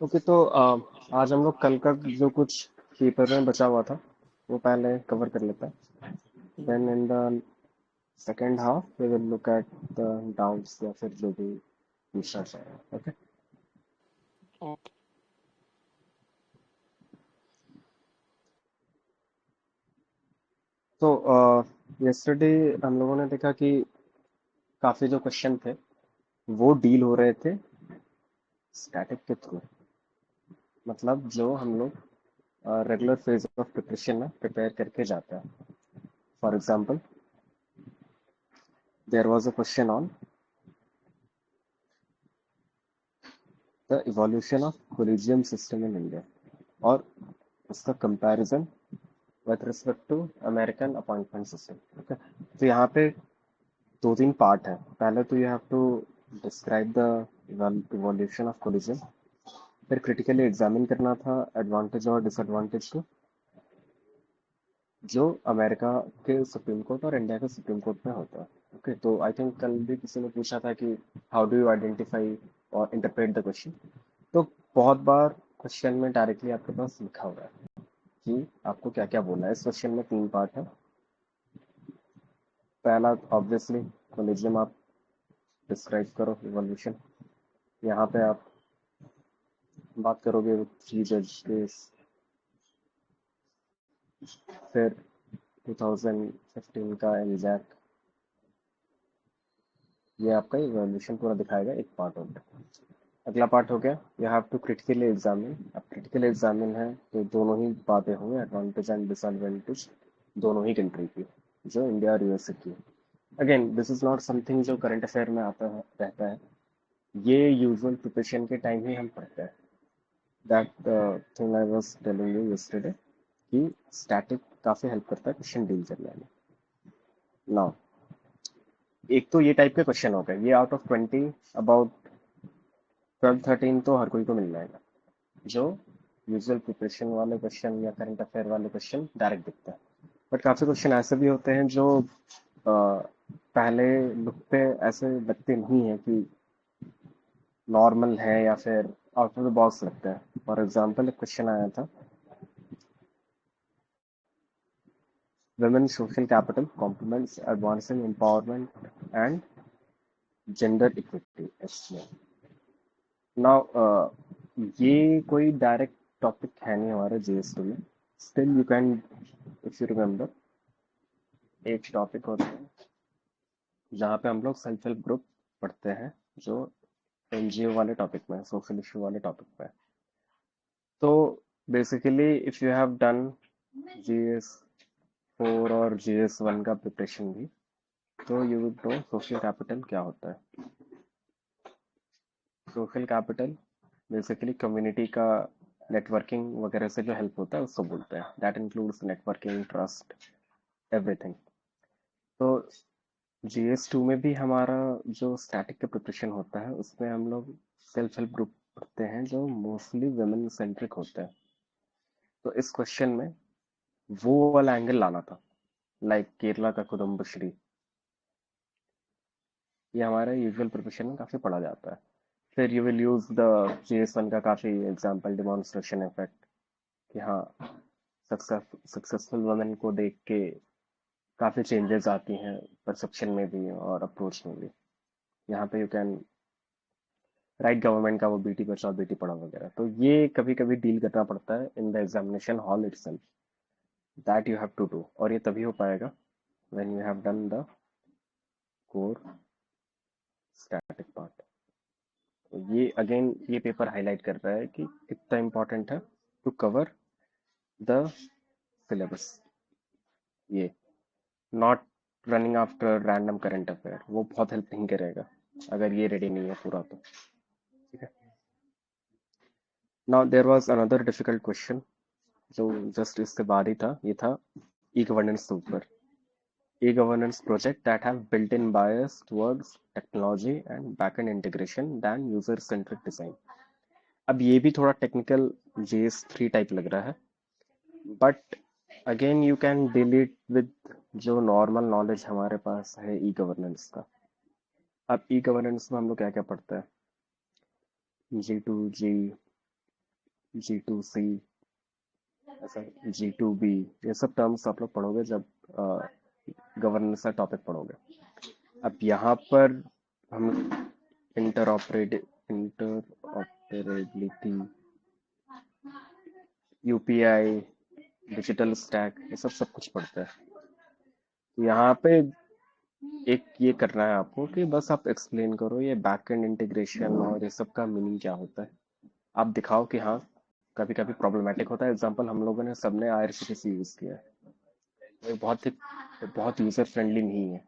Okay तो आज हम लोग कल का जो कुछ पेपर में बचा हुआ था वो पहले कवर कर लेते हैं। Then in the second half we will look at the doubts या फिर जो भी पूछना चाहिए। ओके तो यस्टरडे हम लोगों ने देखा कि काफी जो क्वेश्चन थे वो डील हो रहे थे स्टैटिक के थ्रू। मतलब जो हम लोग रेगुलर फेज ऑफ प्रिपरेशन में प्रिपेयर करके जाते हैं। For example there was a question on the evolution of collegium system in India और उसका comparison with respect to American appointment system. Okay तो यहाँ पे दो तीन पार्ट है। पहले तो you have to describe the evolution of collision, फिर क्रिटिकली एग्जामिन करना था एडवांटेज और डिसएडवांटेज को जो अमेरिका के सुप्रीम कोर्ट और इंडिया के सुप्रीम कोर्ट में होता है। ओके तो आई थिंक कल भी किसी ने पूछा था कि हाउ डू यू आइडेंटिफाई और इंटरप्रेट द क्वेश्चन। तो बहुत बार क्वेश्चन में डायरेक्टली आपके पास लिखा हुआ है कि आपको क्या क्या बोलना है। इस क्वेश्चन में तीन पार्ट है। पहला ऑब्वियसली कोलिजियम आप डिस्क्राइब करो इवोल्यूशन। यहाँ पे आप बात करोगे थ्री जज केस। फिर 2015 का एनजैक, ये आपका इवोल्यूशन पूरा दिखाएगा एक पार्ट ऑफ इट। अगला पार्ट हो गया you have to critically examine. अब क्रिटिकली एग्जामिन है तो दोनों ही बातें होंगी, एडवांटेज एंड डिसएडवांटेज दोनों ही कंट्री की, जो इंडिया और यूएसए की। Again this is not something जो करंट अफेयर में आता है रहता है, ये यूजुअल प्रिपरेशन के टाइम ही हम पढ़ते हैं। That thing I was telling you yesterday कि स्टैटिक काफी हेल्प करता है क्वेश्चन डील करने में। नाउ एक तो ये टाइप के क्वेश्चन हो गए, ये आउट ऑफ 20 अबाउट 12-13 तो हर कोई को मिल जाएगा जो यूजुअल प्रिपरेशन वाले क्वेश्चन या करंट अफेयर वाले क्वेश्चन डायरेक्ट दिखता है। बट काफी क्वेश्चन ऐसे भी होते हैं जो पहले लुक पे ऐसे लगते नहीं है कि नॉर्मल है या फिर आउट ऑफ द बॉक्स लगता है। फॉर एग्जाम्पल एक क्वेश्चन आया था women social capital complements advancing empowerment and gender equity इसमें। नाउ ये कोई डायरेक्ट टॉपिक है नहीं हमारे जीएसटी में। Still you can, if you remember, एक टॉपिक होता है जहाँ पे हम लोग सेल्फ हेल्प ग्रुप पढ़ते हैं जो एनजीओ वाले टॉपिक में, सोशल इशू वाले टॉपिक में। तो basically if you have done GS 4 और जीएस 1 का प्रिपरेशन भी, तो you would know social capital क्या होता है। सोशल कैपिटल बेसिकली कम्युनिटी का नेटवर्किंग वगैरह से जो हेल्प होता है उसको बोलते हैं। That includes networking, trust, everything. तो जीएस 2 में भी हमारा जो स्टैटिक का प्रिपरेशन होता है उसमें हम लोग सेल्फ हेल्प ग्रुप पढ़ते हैं जो मोस्टली वुमेन सेंट्रिक होते हैं। तो इस क्वेश्चन में वो वाला एंगल लाना था, लाइक केरला का कुदम्बश्री। ये हमारे यूजुअल प्रिपरेशन में काफी पढ़ा जाता है। फिर you will use the GS 1 का काफी एग्जांपल डिमॉन्स्ट्रेशन इफेक्ट कि हाँ सक्सेसफुल वुमेन को देख के काफी चेंजेस आती हैं परसेप्शन में भी और अप्रोच में भी। यहाँ पे यू कैन राइट गवर्नमेंट का वो बेटी बचाओ बेटी पढ़ाओ वगैरह। तो ये कभी कभी डील करना पड़ता है in the examination hall itself. That you have to do, और ये तभी हो पाएगा when you have done the core static part. तो ये अगेन ये पेपर हाईलाइट कर रहा है कि कितना इंपॉर्टेंट है टू कवर द सिलेबस। ये not running after random current affair, वो बहुत हेल्प नहीं करेगा अगर ये रेडी नहीं है पूरा तो। ठीक है। Now there was another difficult question जो जस्ट इसके बाद ही था, ये था ई गवर्नेंस के ऊपर। E governance project that have built in bias towards technology and backend integration than user centric design. अब ये भी थोड़ा टेक्निकल JS3 टाइप लग रहा है, but again you can deal it with जो नॉर्मल नॉलेज हमारे पास है ई गवर्नेंस का। अब ई गवर्नेंस में हम लोग क्या क्या पढ़ते हैं, G2G, G2C, ऐसा G2B, ये सब टर्म्स आप लोग पढ़ोगे जब गवर्नेंस का टॉपिक पढ़ोगे। अब यहाँ पर हम इंटरऑपरेबिलिटी, यूपीआई, डिजिटल स्टैक, ये सब कुछ पढ़ते हैं। तो यहाँ पे एक ये करना है आपको कि बस आप एक्सप्लेन करो ये बैक एंड इंटीग्रेशन और ये सब का मीनिंग क्या होता है। आप दिखाओ कि हाँ कभी कभी प्रॉब्लमेटिक होता है। एग्जांपल हम लोगों ने सबने IRCTC यूज किया है, वो बहुत यूजर फ्रेंडली नहीं है।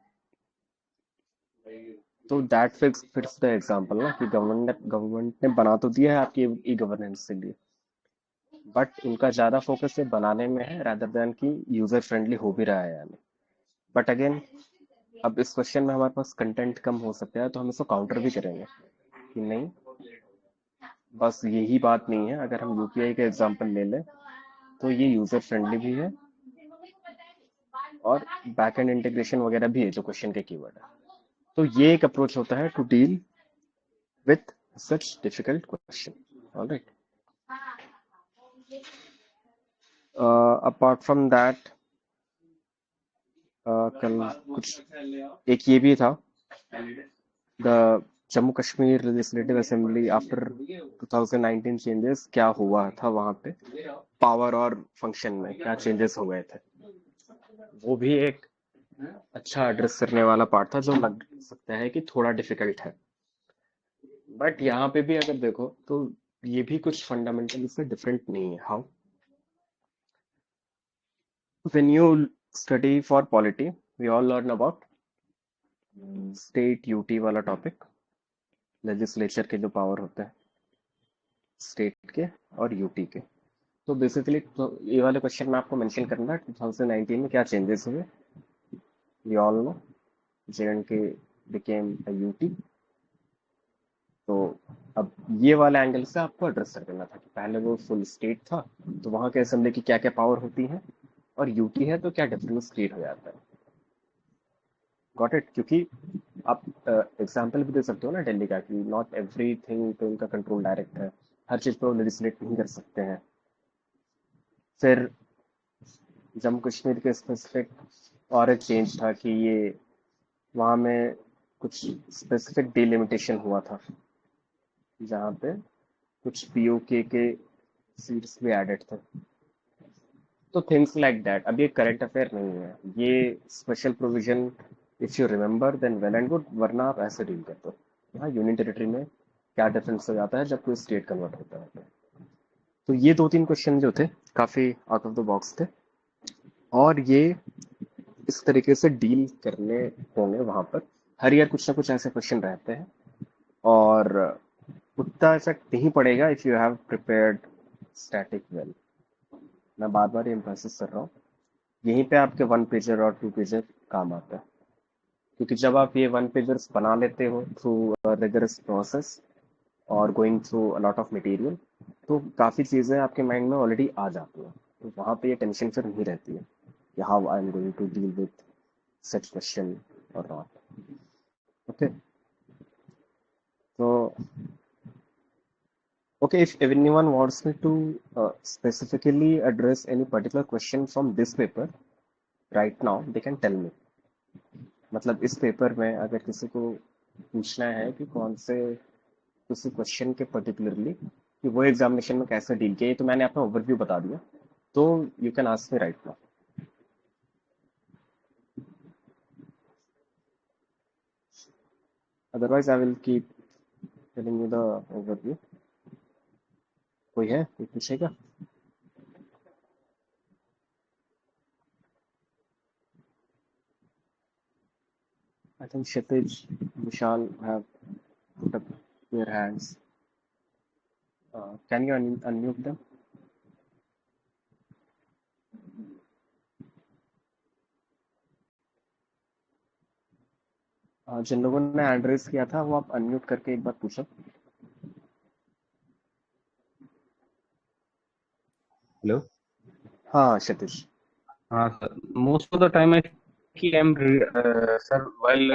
तो दैट फिट्स द एग्जांपल ना, कि गवर्नमेंट ने बना तो दिया है आपकी ई गवर्नेंस के लिए, बट उनका ज्यादा फोकस ये बनाने में है rather देन कि यूजर फ्रेंडली हो भी रहा है या नहीं। बट अगेन, अब इस क्वेश्चन में हमारे पास कंटेंट कम हो सकता है, तो हम इसको काउंटर भी करेंगे कि नहीं, बस यही बात नहीं है। अगर हम यूपीआई का एग्जांपल ले लें तो ये यूजर फ्रेंडली भी है और बैक एंड इंटीग्रेशन वगैरह भी है जो क्वेश्चन के कीवर्ड है। तो ये एक अप्रोच होता है to deal with such difficult question. Alright, apart from that कल कुछ एक ये भी था, the Jammu Kashmir legislative assembly after 2019 changes, क्या हुआ था वहां पे पावर और फंक्शन में क्या चेंजेस हो गए थे। वो भी एक अच्छा एड्रेस करने वाला पार्ट था जो लग सकता है कि थोड़ा डिफिकल्ट है। बट यहाँ पे भी अगर देखो तो ये भी कुछ फंडामेंटली से डिफरेंट नहीं है। How? When you study for polity, we all learn about state UT वाला टॉपिक, लेजिस्लेचर के जो पावर होते हैं स्टेट के और यूटी के। तो बेसिकली तो ये वाले क्वेश्चन में आपको मेंशन करना है 2019 में क्या चेंजेस हुए। We all know JNK became a UT। तो अब ये वाले एंगल से आपको एड्रेस कर देना था कि पहले वो फुल स्टेट था, तो वहां के असेंबली की क्या क्या पावर होती है, और यूटी है तो क्या डिफरेंस क्रिएट हो जाता है। Got it? क्योंकि आप एग्जाम्पल भी दे सकते हो ना दिल्ली का, कि नॉट एवरीथिंग पे उनका कंट्रोल डायरेक्ट है, हर चीज पे वो लेजिस्लेट नहीं कर सकते हैं। फिर जम्मू कश्मीर के स्पेसिफिक और एक चेंज था कि ये वहां में कुछ स्पेसिफिक डिलिमिटेशन हुआ था, जहाँ पे कुछ पीओके के सीट्स भी एडेड थे। तो थिंग्स लाइक दैट। अब ये करंट अफेयर नहीं है, ये special provision. If you remember then well and good, वरना आप ऐसे डील करते हो। यहाँ यूनियन टेरिटरी में क्या डिफरेंस हो जाता है जब कोई स्टेट कन्वर्ट होता है। तो ये दो तीन क्वेश्चन जो थे काफी आउट ऑफ द बॉक्स थे, और ये इस तरीके से डील करने होंगे वहां पर। हर ईयर कुछ ना कुछ ऐसे क्वेश्चन रहते हैं, और उतना इफेक्ट नहीं पड़ेगा if you have prepared static well. मैं बार बार ये एम्फेसिस कर रहा हूँ, यहीं पे आपके वन पेजर और टू पेजर काम आता है। क्योंकि जब आप ये वन पेजर्स बना लेते हो थ्रू रिगरस प्रोसेस और going through a lot of material, तो काफ़ी चीज़ें आपके माइंड में ऑलरेडी आ जाती हैं। तो वहाँ पे ये टेंशन फिर नहीं रहती है कि how I am going to deal with such question और नॉट। ओके, तो okay, if anyone wants me to specifically address any particular question from this paper right now, they can tell me। मतलब इस paper में अगर किसी को पूछना है कि कौन से किसी क्वेश्चन के पर्टिकुलरली कि वो एग्जामिनेशन में कैसे डील किया, ये तो मैंने अपना ओवरव्यू बता दिया, तो you can ask me right now. Otherwise I will keep telling you the overview. कोई है, कोई पूछेगा? आई think Kshitij, Vishal have put up their hands. Can you unmute them? जिन लोगों ने हैंड रेज किया था वो आप अनम्यूट करके एक बार पूछो। Hello. हाँ क्षितिज। Sir, most of the time sir, while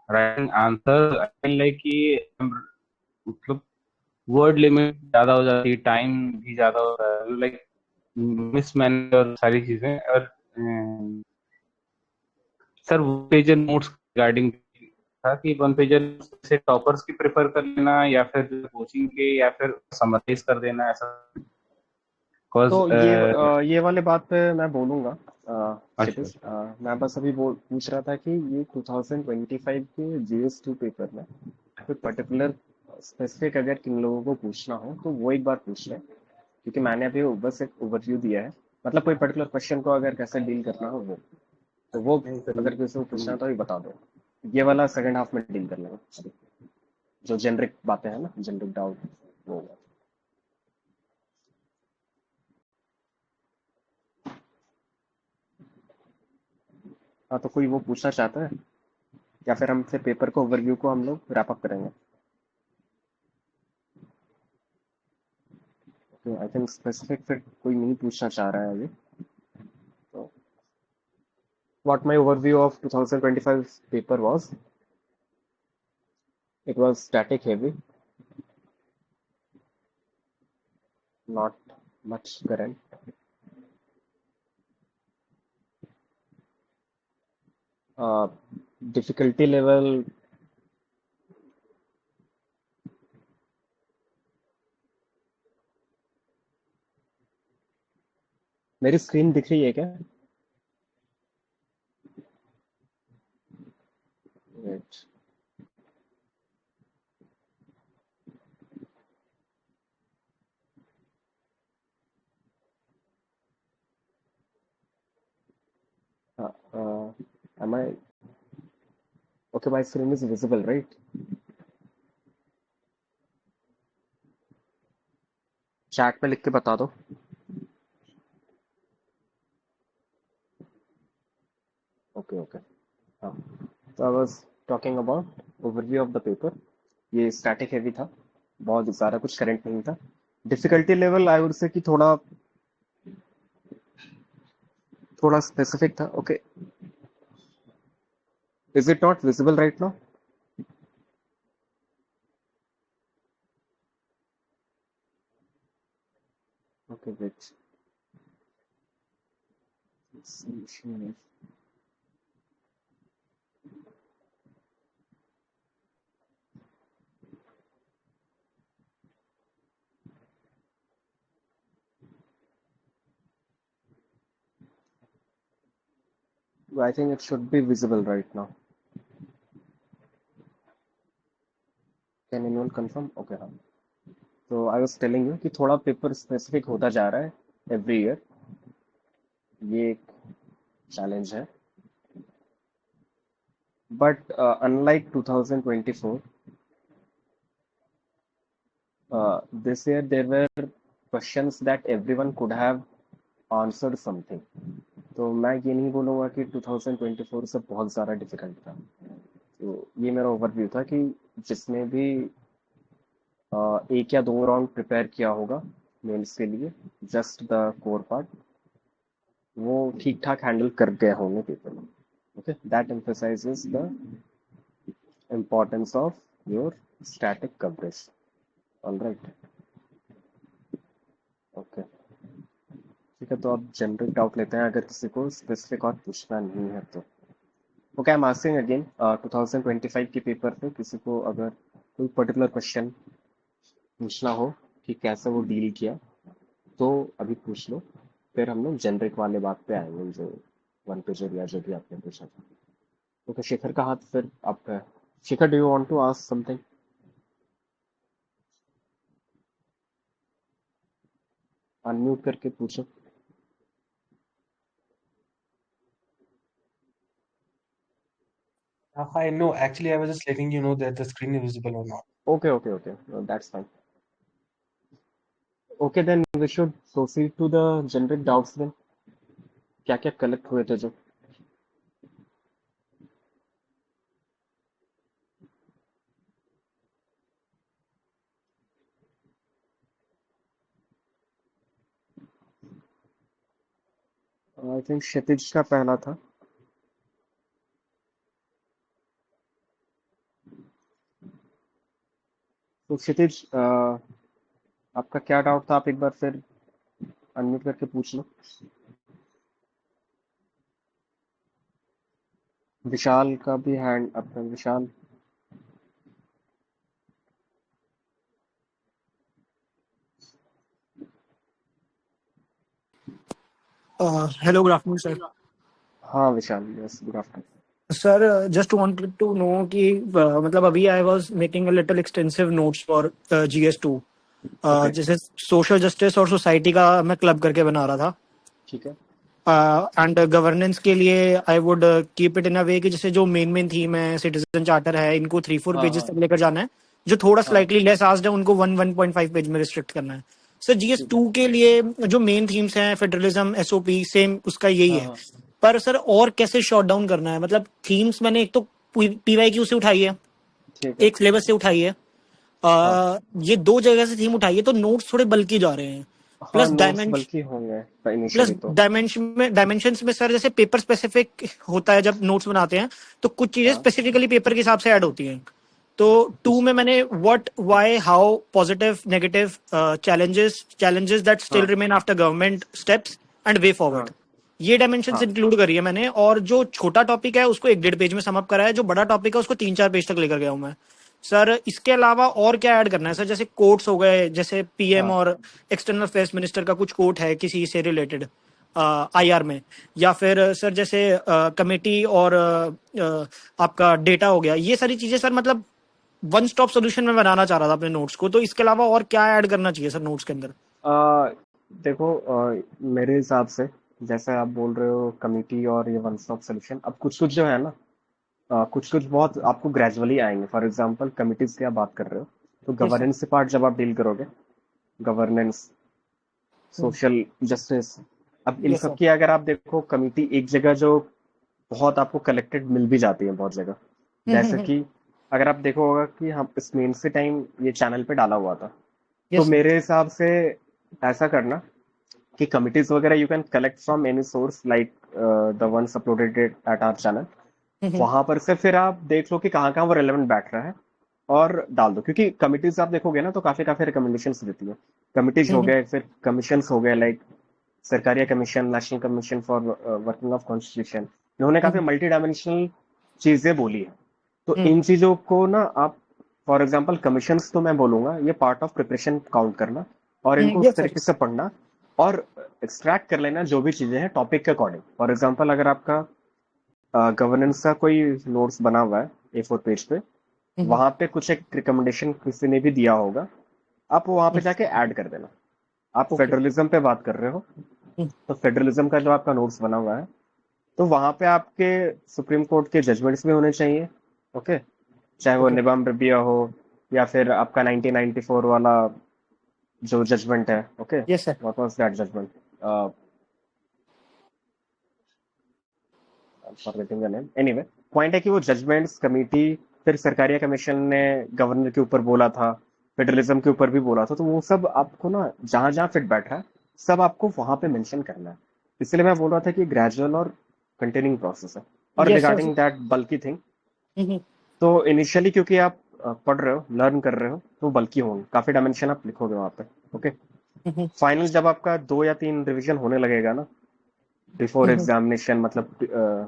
writing answer, I feel like कि मतलब वर्ड लिमिट ज्यादा हो जाती है, टाइम भी ज्यादा होता है, लाइक मिसमैनेज और सारी चीजें। और sir one pager notes regarding था कि वन पेजर से टॉपर्स की प्रेफर कर लेना या फिर कोचिंग के या फिर समराइज कर देना ऐसा। बिकॉज तो ये वाले बात पे मैं बोलूंगा। अच्छा। क्षितिज, मैं बस अभी बोल पूछ रहा था कि ये 2025 के जीएस2 पेपर में कोई पर्टिकुलर स्पेसिफिक अगर किन लोगों को पूछना हो तो वो एक बार पूछ लें, क्योंकि मैंने अभी बस एक ओवरव्यू दिया है। मतलब कोई पर्टिकुलर क्वेश्चन को अगर कैसे डील करना हो वो नहीं सर। अगर किसी को पूछना है तो अभी बता दो। ये वाला सेकंड हाफ में डील कर लेंगे अभी। जो जेनरिक बातें हैं ना, जेनरिक डाउट, वो। हाँ, तो कोई वो पूछना चाहता है या फिर हम फिर पेपर को ओवरव्यू को हम लोग रैप अप करेंगे? तो आई थिंक स्पेसिफिक फिर कोई नहीं पूछना चाह रहा है अभी। तो what my overview of 2025 paper was, it was static heavy, not much current. Difficulty level, मेरी स्क्रीन दिख रही है क्या? Wait. Am I okay? My screen is visible, right? Chat में लिख के बता दो। Okay okay. हाँ, तो I was talking about overview of the paper. ये स्टैटिक हैवी था, बहुत ज़्यादा कुछ करंट नहीं था। Difficulty level I would say कि थोड़ा थोड़ा स्पेसिफिक था। Okay, is it not visible right now? Okay wait, I think it should be visible right now. Can anyone confirm? Okay हाँ। तो आई वाज टेलिंग यू कि थोड़ा paper specific होता जा रहा है एवरी ईयर। ये एक चैलेंज है, but unlike 2024, this year there were questions that everyone could have answered something. तो मैं ये नहीं बोलूँगा कि 2024 से बहुत ज़्यादा डिफिकल्ट था। तो ये मेरा ओवरव्यू था कि जिसने भी एक या दो राउंड प्रिपेयर किया होगा मेंस के लिए, जस्ट द कोर पार्ट, वो ठीक ठाक हैंडल कर गए होंगे पेपर में। Okay, that emphasizes the importance of your static coverage. All right. Okay, ठीक है। तो अब जनरल डाउट लेते हैं, अगर किसी को स्पेसिफिक और पूछना नहीं है तो। Okay, I am asking again, 2025 के पेपर पे किसी को अगर कोई पर्टिकुलर क्वेश्चन पूछना हो कि कैसे वो डील किया, तो अभी पूछ लो। फिर हम लोग जेनरिक वाले बात पे आएंगे, जो वन पेजर या जो भी आपने पूछा था। ओके, शेखर का हाथ फिर आपका है। Shekhar, do you want to ask something? Unmute करके पूछो। Hi, no, actually, I was just letting you know that the screen is visible or not. Okay okay okay, that's fine. Okay, then we should proceed to the generic doubts then. क्या क्या collect हुए थे जो? आई think क्षितिज का पहला था। तो क्षितिज, आपका क्या डाउट था, आप एक बार फिर अनम्यूट करके पूछ लो। विशाल का भी हैंड अप है। विशाल, Hello, good afternoon, sir. हाँ Vishal, yes, good afternoon. Sir, just wanted to know कि मतलब अभी I was making a little extensive notes for GS2. Okay, जैसे सोशल जस्टिस और सोसाइटी का मैं क्लब करके बना रहा था, ठीक है। एंड गवर्नेंस के लिए I would keep it in a way कि जैसे जो मेन थीम है, सिटीजन चार्टर है, इनको 3-4 हाँ पेजेस हाँ तक लेकर जाना है। जो थोड़ा हाँ, स्लाइटली लेस आस्ड है उनको 1-1.5 पेज में रिस्ट्रिक्ट करना है। सर जीएस ठीक है। 2 के लिए जो मेन थीम्स हैं, फेडरलिज्म, एसओपी, सेम उसका यही हाँ है। हाँ, पर सर और कैसे शॉर्ट डाउन करना है? मतलब थीम्स मैंने एक तो पीवाईक्यू से उठाई है, ठीक है। एक सिलेबस से उठाई है, हाँ ये दो जगह से थीम उठाई है, तो नोट्स थोड़े बल्कि जा रहे हैं। हाँ, प्लस नोट्स बल्कि होंगे प्लस इनिशियली तो। डायमेंशंस में सर जैसे पेपर स्पेसिफिक होता है जब नोट्स बनाते हैं, तो कुछ चीजें हाँ स्पेसिफिकली पेपर के हिसाब से ऐड होती हैं। तो टू में मैंने what, why, how, positive, negative, challenges that still हाँ remain after government steps and way हाँ फॉरवर्ड, ये डायमेंशंस हाँ, इंक्लूड करी है मैंने। और जो छोटा टॉपिक है उसको 1-1.5 पेज में समअप करा है, जो बड़ा टॉपिक है उसको 3-4 पेज तक लेकर गया हूं मैं। सर इसके अलावा और क्या ऐड करना है सर? जैसे कोट्स हो गए, जैसे पीएम हाँ और एक्सटर्नल अफेयर्स मिनिस्टर का कुछ कोट है किसी से रिलेटेड आईआर में, या फिर सर जैसे कमेटी और आपका डेटा हो गया, ये सारी चीजें सर मतलब वन स्टॉप सोल्यूशन में बनाना चाह रहा था अपने नोट्स को। तो इसके अलावा और क्या ऐड करना चाहिए सर नोट्स के अंदर? आ, देखो, मेरे हिसाब से जैसे आप बोल रहे हो कमिटी और ये वन स्टॉप सोल्यूशन, अब कुछ कुछ जो है ना, कुछ कुछ बहुत आपको ग्रेजुअली आएंगे। फॉर एग्जांपल कमिटीज की आप बात कर रहे हो, तो यस सर। गवर्नेंस से पार्ट जब आप डील करोगे, गवर्नेंस, सोशल जस्टिस, अब इन यस सब सर। की अगर आप देखो कमिटी एक जगह जो बहुत आपको कलेक्टेड मिल भी जाती है बहुत जगह। जैसे कि अगर आप देखो होगा कि हम इस मेन से टाइम ये चैनल पे डाला हुआ था, तो यस सर। मेरे हिसाब से ऐसा करना कि कमिटीज वगैरह you can collect from any source like the ones uploaded at our channel. वहां पर से फिर आप देख लो कि कहाँ कहाँ वो रेलेवेंट बैठ रहा है और डाल दो, क्योंकि कमिटीज आप देखोगे ना तो काफी काफी रिकमेंडेशंस देती है। कमिटीज हो गए, फिर कमीशंस हो गए, like Sarkaria commission, national commission for working of constitution, इन्होंने काफी मल्टी डायमेंशनल चीजें बोली है। तो इन चीजों को ना आप, फॉर एग्जांपल कमीशंस तो मैं बोलूंगा ये पार्ट ऑफ प्रिपरेशन काउंट करना, और इनको उस यस सर। तरीके से पढ़ना और एक्सट्रैक्ट कर लेना जो भी चीजें हैं टॉपिक के अकॉर्डिंग। फॉर एग्जांपल अगर आपका गवर्नेंस का कोई नोट्स बना हुआ है A4 पेज पे, वहां पे कुछ एक रिकमेंडेशन किसी ने भी दिया होगा, आप वहां पे जाके ऐड कर देना। आप ओके। फेडरलिज्म पे बात कर रहे हो, तो फेडरलिज्म का जो आपका नोट्स बना हुआ है, तो वहां पे आपके सुप्रीम कोर्ट के जजमेंट्स भी होने चाहिए। ओके, चाहे वो ओके। निबम रबिया हो या फिर आपका 1994 वाला जो जजमेंट है। Okay, yes sir. What was that judgment, forgetting the name, anyway, point है कि वो जजमेंट्स, कमेटी, फिर सरकारिया कमीशन ने गवर्नर के ऊपर बोला था, फेडरलिज्म के ऊपर भी बोला था, तो वो सब आपको ना जहां जहां फिट बैठ रहा है सब आपको वहां पे मेंशन करना है। इसलिए मैं बोल रहा था कि ग्रेजुअल और कंटिन्यूइंग प्रोसेस है। और यस सर। रिगार्डिंग दैट बल्कि थिंग, तो इनिशियली क्योंकि आप पढ़ रहे हो, लर्न कर रहे हो, तो बल्कि होंगे काफी डायमेंशन आप लिखोगे वहां पे। ओके, फाइनल जब आपका 2 या 3 रिवीजन होने लगेगा ना बिफोर एग्जामिनेशन, मतलब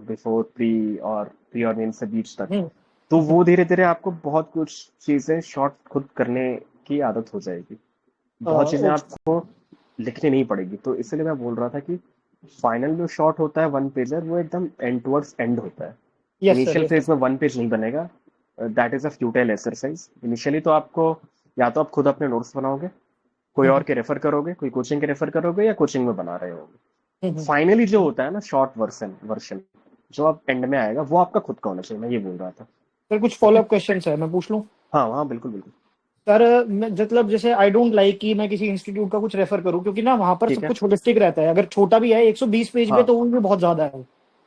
बिफोर प्री और मेन से बीच तक, तो वो धीरे धीरे आपको बहुत कुछ चीजें शॉर्ट खुद करने की आदत हो जाएगी। बहुत चीजें आपको लिखनी नहीं पड़ेगी। तो इसलिए मैं बोल रहा था कि फाइनल जो शॉर्ट होता है 1 पेजर, वो एकदम एंड टुवर्ड्स एंड होता है। Yes sir. Initial yes phase में 1 पेज नहीं बनेगा, that is a futile exercise. Initially तो आपको या तो आप खुद अपने नोट्स बनाओगे, कोई और के रेफर करोगे, कोई कोचिंग के रेफर करोगे, या कोचिंग में बना रहे होगे। सर। फाइनली जो होता है ना शॉर्ट वर्सन वर्शन जो आप एंड में आएगा, वो आपका खुद का होना चाहिए। मैं ये बोल रहा था। कुछ ओके, फॉलोअप क्वेश्चन है, मैं पूछ लूं? हाँ हाँ, बिल्कुल बिल्कुल। सर मैं मतलब जैसे आई डोंट लाइक कि मैं किसी इंस्टीट्यूट का कुछ रेफर करूं, क्योंकि ना वहां पर ठीक सब है, कुछ होलिस्टिक रहता है। अगर छोटा भी है 120 पेज पे हाँ, तो वो भी बहुत ज्यादा है।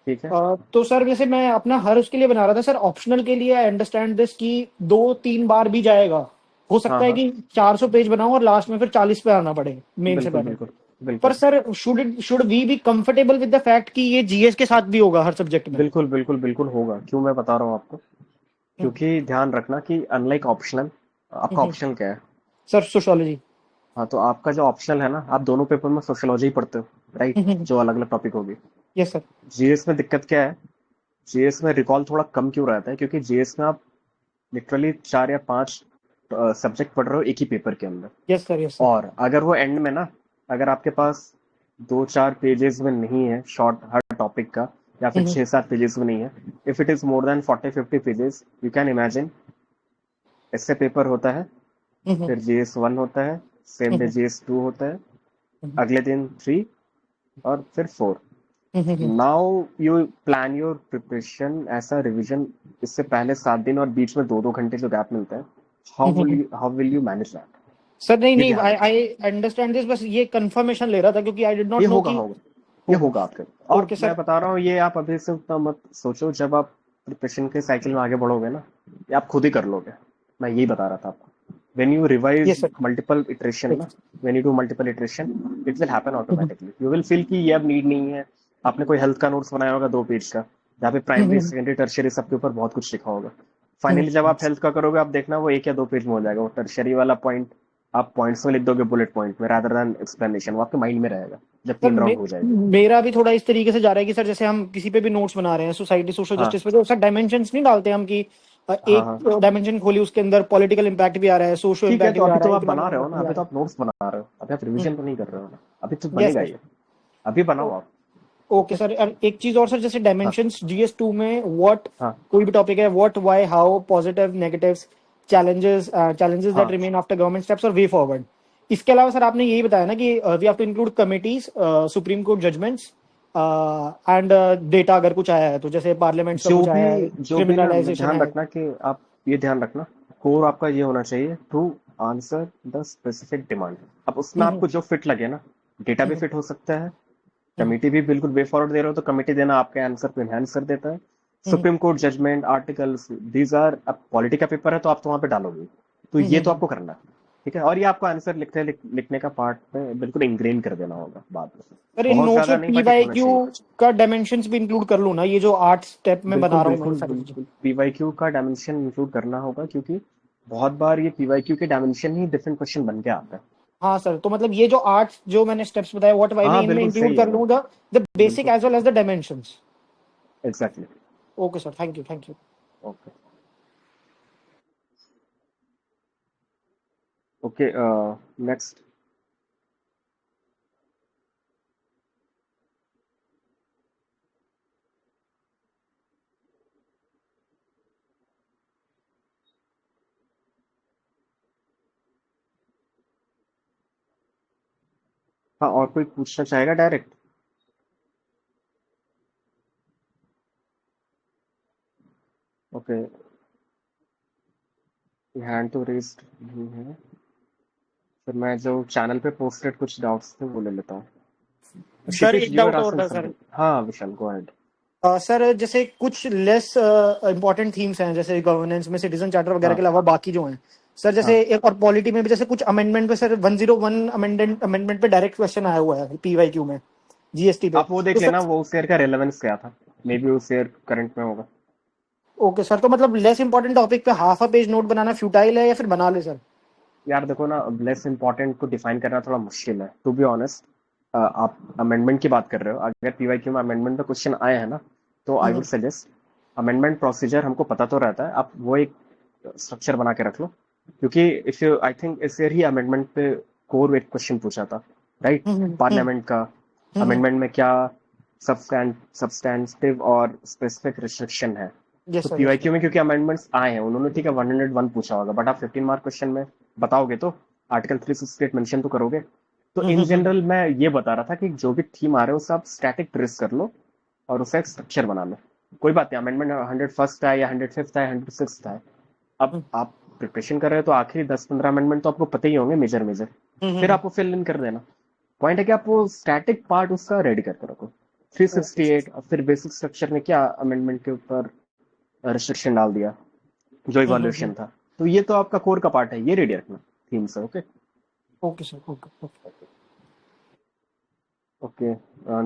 ठीक है, तो सर जैसे मैं अपना हर उसके लिए बना रहा था सर, ऑप्शनल के लिए आई अंडरस्टैंड दिस कि 2-3 बार भी जाएगा। हो हाँ सकता है हाँ, कि 400 पेज बनाऊं और लास्ट में फिर 40 पे आना पड़े मेन से बिल्कुल पहले। बिल्कुल पर बिल्कुल sir should we be comfortable with the fact कि ये जीएस के साथ भी होगा हर सब्जेक्ट में? बिल्कुल बिल्कुल बिल्कुल होगा। क्यों, मैं बता रहा हूँ आपको। क्योंकि ध्यान रखना कि अनलाइक ऑप्शनल, आपका ऑप्शनल क्या है? Sir sociology. हाँ, तो आपका जो ऑप्शनल है ना, आप दोनों पेपर में सोशियोलॉजी पढ़ते हो, राइट, जो अलग अलग टॉपिक होगी। Yes sir. जीएस में दिक्कत क्या है, जीएस में रिकॉल थोड़ा कम क्यों रहता है, क्योंकि जीएस में आप लिटरली 4 या 5 सब्जेक्ट पढ़ रहे हो एक ही पेपर के अंदर। Yes sir. Yes sir. और अगर वो एंड में ना, अगर आपके पास 2-4 पेजेस में नहीं है शॉर्ट हर टॉपिक का, या फिर 6-7 पेजेस में नहीं है, if it is more then 40-50 pages, you can imagine ऐसे पेपर होता है, फिर जीएस 1 होता है, सेम डे जीएस 2 होता है, अगले दिन 3, और फिर 4। Now you plan your preparation, ऐसा रिवीजन इससे पहले 7 दिन और बीच में 2-2 घंटे जो गैप मिलता है, how will you manage that? Sir नहीं ये नहीं, ध्यान आई रखना। आई अंडरस्टैंड दिस, बस ये कंफर्मेशन ले रहा था क्योंकि आई डिड नॉट ये नो होगा कि होगा ये होगा। होगा आपके। और ओके मैं सर। बता रहा हूँ, ये आप अभी से उतना मत सोचो, जब आप प्रिपरेशन के साइकिल में आगे बढ़ोगे ना, ये आप खुद ही कर लोगे। मैं यही बता रहा था आपको, when you revise yes sir. multiple iteration ना, when you do multiple iteration, it will happen automatically. You will feel कि ये अब नीड नहीं है। आपने कोई हेल्थ का नोट्स बनाया होगा 2 पेज का, जहाँ पे प्राइमरी सेकेंडरी टर्शियरी सबके ऊपर बहुत कुछ लिखा होगा। फाइनली जब आप हेल्थ का करोगे, आप देखना वो 1 या 2 पेज में हो जाएगा। वो टर्शियरी वाला पॉइंट आप पॉइंट्स में लिख दोगे, बुलेट पॉइंट में, रादर देन एक्सप्लेनेशन। वो आपके माइंड में रहेगा जब सर 3 राउंड हो जाएगी। मेरा भी थोड़ा इस तरीके से जा रहा है कि सर जैसे हम किसी पे भी नोट्स बना रहे हैं सोसाइटी सोशल हाँ जस्टिस पे, तो सर डायमेंशंस नहीं डालते हम कि हाँ एक हाँ, डायमेंशन खोली उसके अंदर पॉलिटिकल इम्पैक्ट भी आ रहा है, सोशल ठीक है। इम्पैक्ट तो भी आ अभी रहा तो है, आप बना इकोनॉमिक रहे हो इम्पैक्ट ना, भी आ अभी तो रहा आप नोट्स बना रहे हो, अभी आप है। रिवीजन तो नहीं कर रहे हो ना, अभी तो यस बनेगा सर। ये। अभी बनाओ आप। ओके सर, और एक चीज और सर, जैसे हाँ डायमेंशंस जीएस 2 में व्हाट, हाँ कोई भी टॉपिक है, what why how positive negatives challenges that हाँ रिमेन आफ्टर गवर्नमेंट स्टेप्स और वे फॉरवर्ड। इसके अलावा सर आपने यही बताया ना कि we have to include committees, supreme court judgments and data अगर कुछ आया है तो, जैसे पार्लियामेंट्स का कुछ आया है, जो भी ना, क्रिमिनलाइजेशन ध्यान है। रखना कि आप ये ध्यान रखना, कोर आपका ये होना चाहिए to answer the specific demand. अब उसमें आपको जो फिट लगे ना, डेटा भी फिट हो सकता है, कमिटी भी बिल्कुल वे फॉरवर्ड दे रहे हो तो कमिटी देना आपके आंसर को एनहांस कर देता है। Supreme court judgment, articles, these are, अब पॉलिटी का पेपर है तो आप तो वहां पे डालोगे, तो ये तो आपको करना है। ठीक है, और ये आपको आंसर लिखने का पार्ट में बिल्कुल इंग्रेन कर देना होगा बाद में। सर इन बहुत नोट्स ज्यादा में नहीं, बट एक होना पीवाईक्यू चाहिए। का डायमेंशंस भी इंक्लूड कर लूँ ना, ये जो 8 स्टेप में बना बिल्कुल रहा हूँ मैं ये बिल्कुल सारी चीजें। बिल्कुल, पीवाईक्यू का डायमेंशन इंक्लूड करना होगा, क्योंकि बहुत बार ये पीवाईक्यू के डायमेंशन ही डिफरेंट क्वेश्चन बन के आता है। हाँ सर, तो मतलब ये जो 8 जो मैंने स्टेप्स बताए व्हाट वाई में, हाँ इनमें बिल्कुल इंक्लूड सही है कर वो। लूँ द बेसिक बिल्कुल, as well as the dimensions. Exactly. Okay sir, thank you thank you. Okay okay, next. हाँ, और कोई पूछना चाहेगा डायरेक्ट? ओके, हैंड तो रेस्ड नहीं है, फिर मैं जो चैनल पे पोस्टेड कुछ डाउट्स थे वो ले लेता हूँ। सर क्षितिज, एक यू आर डाउट और आस्किंग था सर। समथिंग। हाँ विशाल, गो अहेड। सर जैसे कुछ लेस इंपॉर्टेंट थीम्स हैं, जैसे गवर्नेंस में सिटीजन चार्टर वगैरह के हाँ अलावा बाकी जो हैं सर, जैसे हाँ एक और पॉलिटी में भी जैसे कुछ अमेंडमेंट पे सर 101 अमेंडमेंट पे डायरेक्ट क्वेश्चन आया हुआ है पीवाईक्यू में जीएसटी पे, आप वो तो देख सर। लेना, वो उस ईयर का रेलेवेंस क्या था, मे बी उस ईयर करंट में होगा। ओके सर, तो मतलब लेस इंपॉर्टेंट टॉपिक पे half a page note banana futile है या फिर बना ले सर? यार देखो ना, लेस इंपॉर्टेंट को डिफाइन करना थोड़ा मुश्किल है, टू बी ऑनेस्ट। आप अमेंडमेंट की बात कर रहे हो, अगर पीवाईक्यू में अमेंडमेंट में क्वेश्चन आए हैं ना, तो I would suggest, amendment procedure हमको पता तो रहता है, आप वो एक स्ट्रक्चर बना के रख लो। क्योंकि इफ यू, आई थिंक इस ईयर ही अमेंडमेंट पे कोर एक क्वेश्चन पूछा था, राइट, पार्लियामेंट का, अमेंडमेंट में क्या सब्सटैंटिव और स्पेसिफिक रिस्ट्रिक्शन है। यस तो सर। Yes sir. पीवाईक्यू में क्योंकि अमेंडमेंट्स आए हैं, उन्होंने ठीक है 101 पूछा होगा, बट आप 15 मार्क क्वेश्चन में बताओगे तो आर्टिकल 368 मेंशन तो करोगे। तो इन जनरल मैं ये बता रहा था कि जो भी थीम आ रहे हो उसे आप स्टैटिक ट्रेस कर लो और उसे एक स्ट्रक्चर बना लो। कोई बात नहीं, अमेंडमेंट 101st है या 105th है, 106th है, अब आप प्रिपरेशन कर रहे हो तो आखिरी 10-15 अमेंडमेंट तो आपको पता ही होंगे, मेजर मेजर, फिर आपको फिल इन कर देना। पॉइंट है कि आप वो स्टैटिक पार्ट उसका रेडी करके रखो। 368 और फिर बेसिक स्ट्रक्चर में क्या अमेंडमेंट के ऊपर रिस्ट्रिक्शन डाल दिया, जो इवोल्यूशन था, तो ये तो आपका कोर का पार्ट है, ये रेडी रखना थीम से। Okay okay sir. Okay. Okay,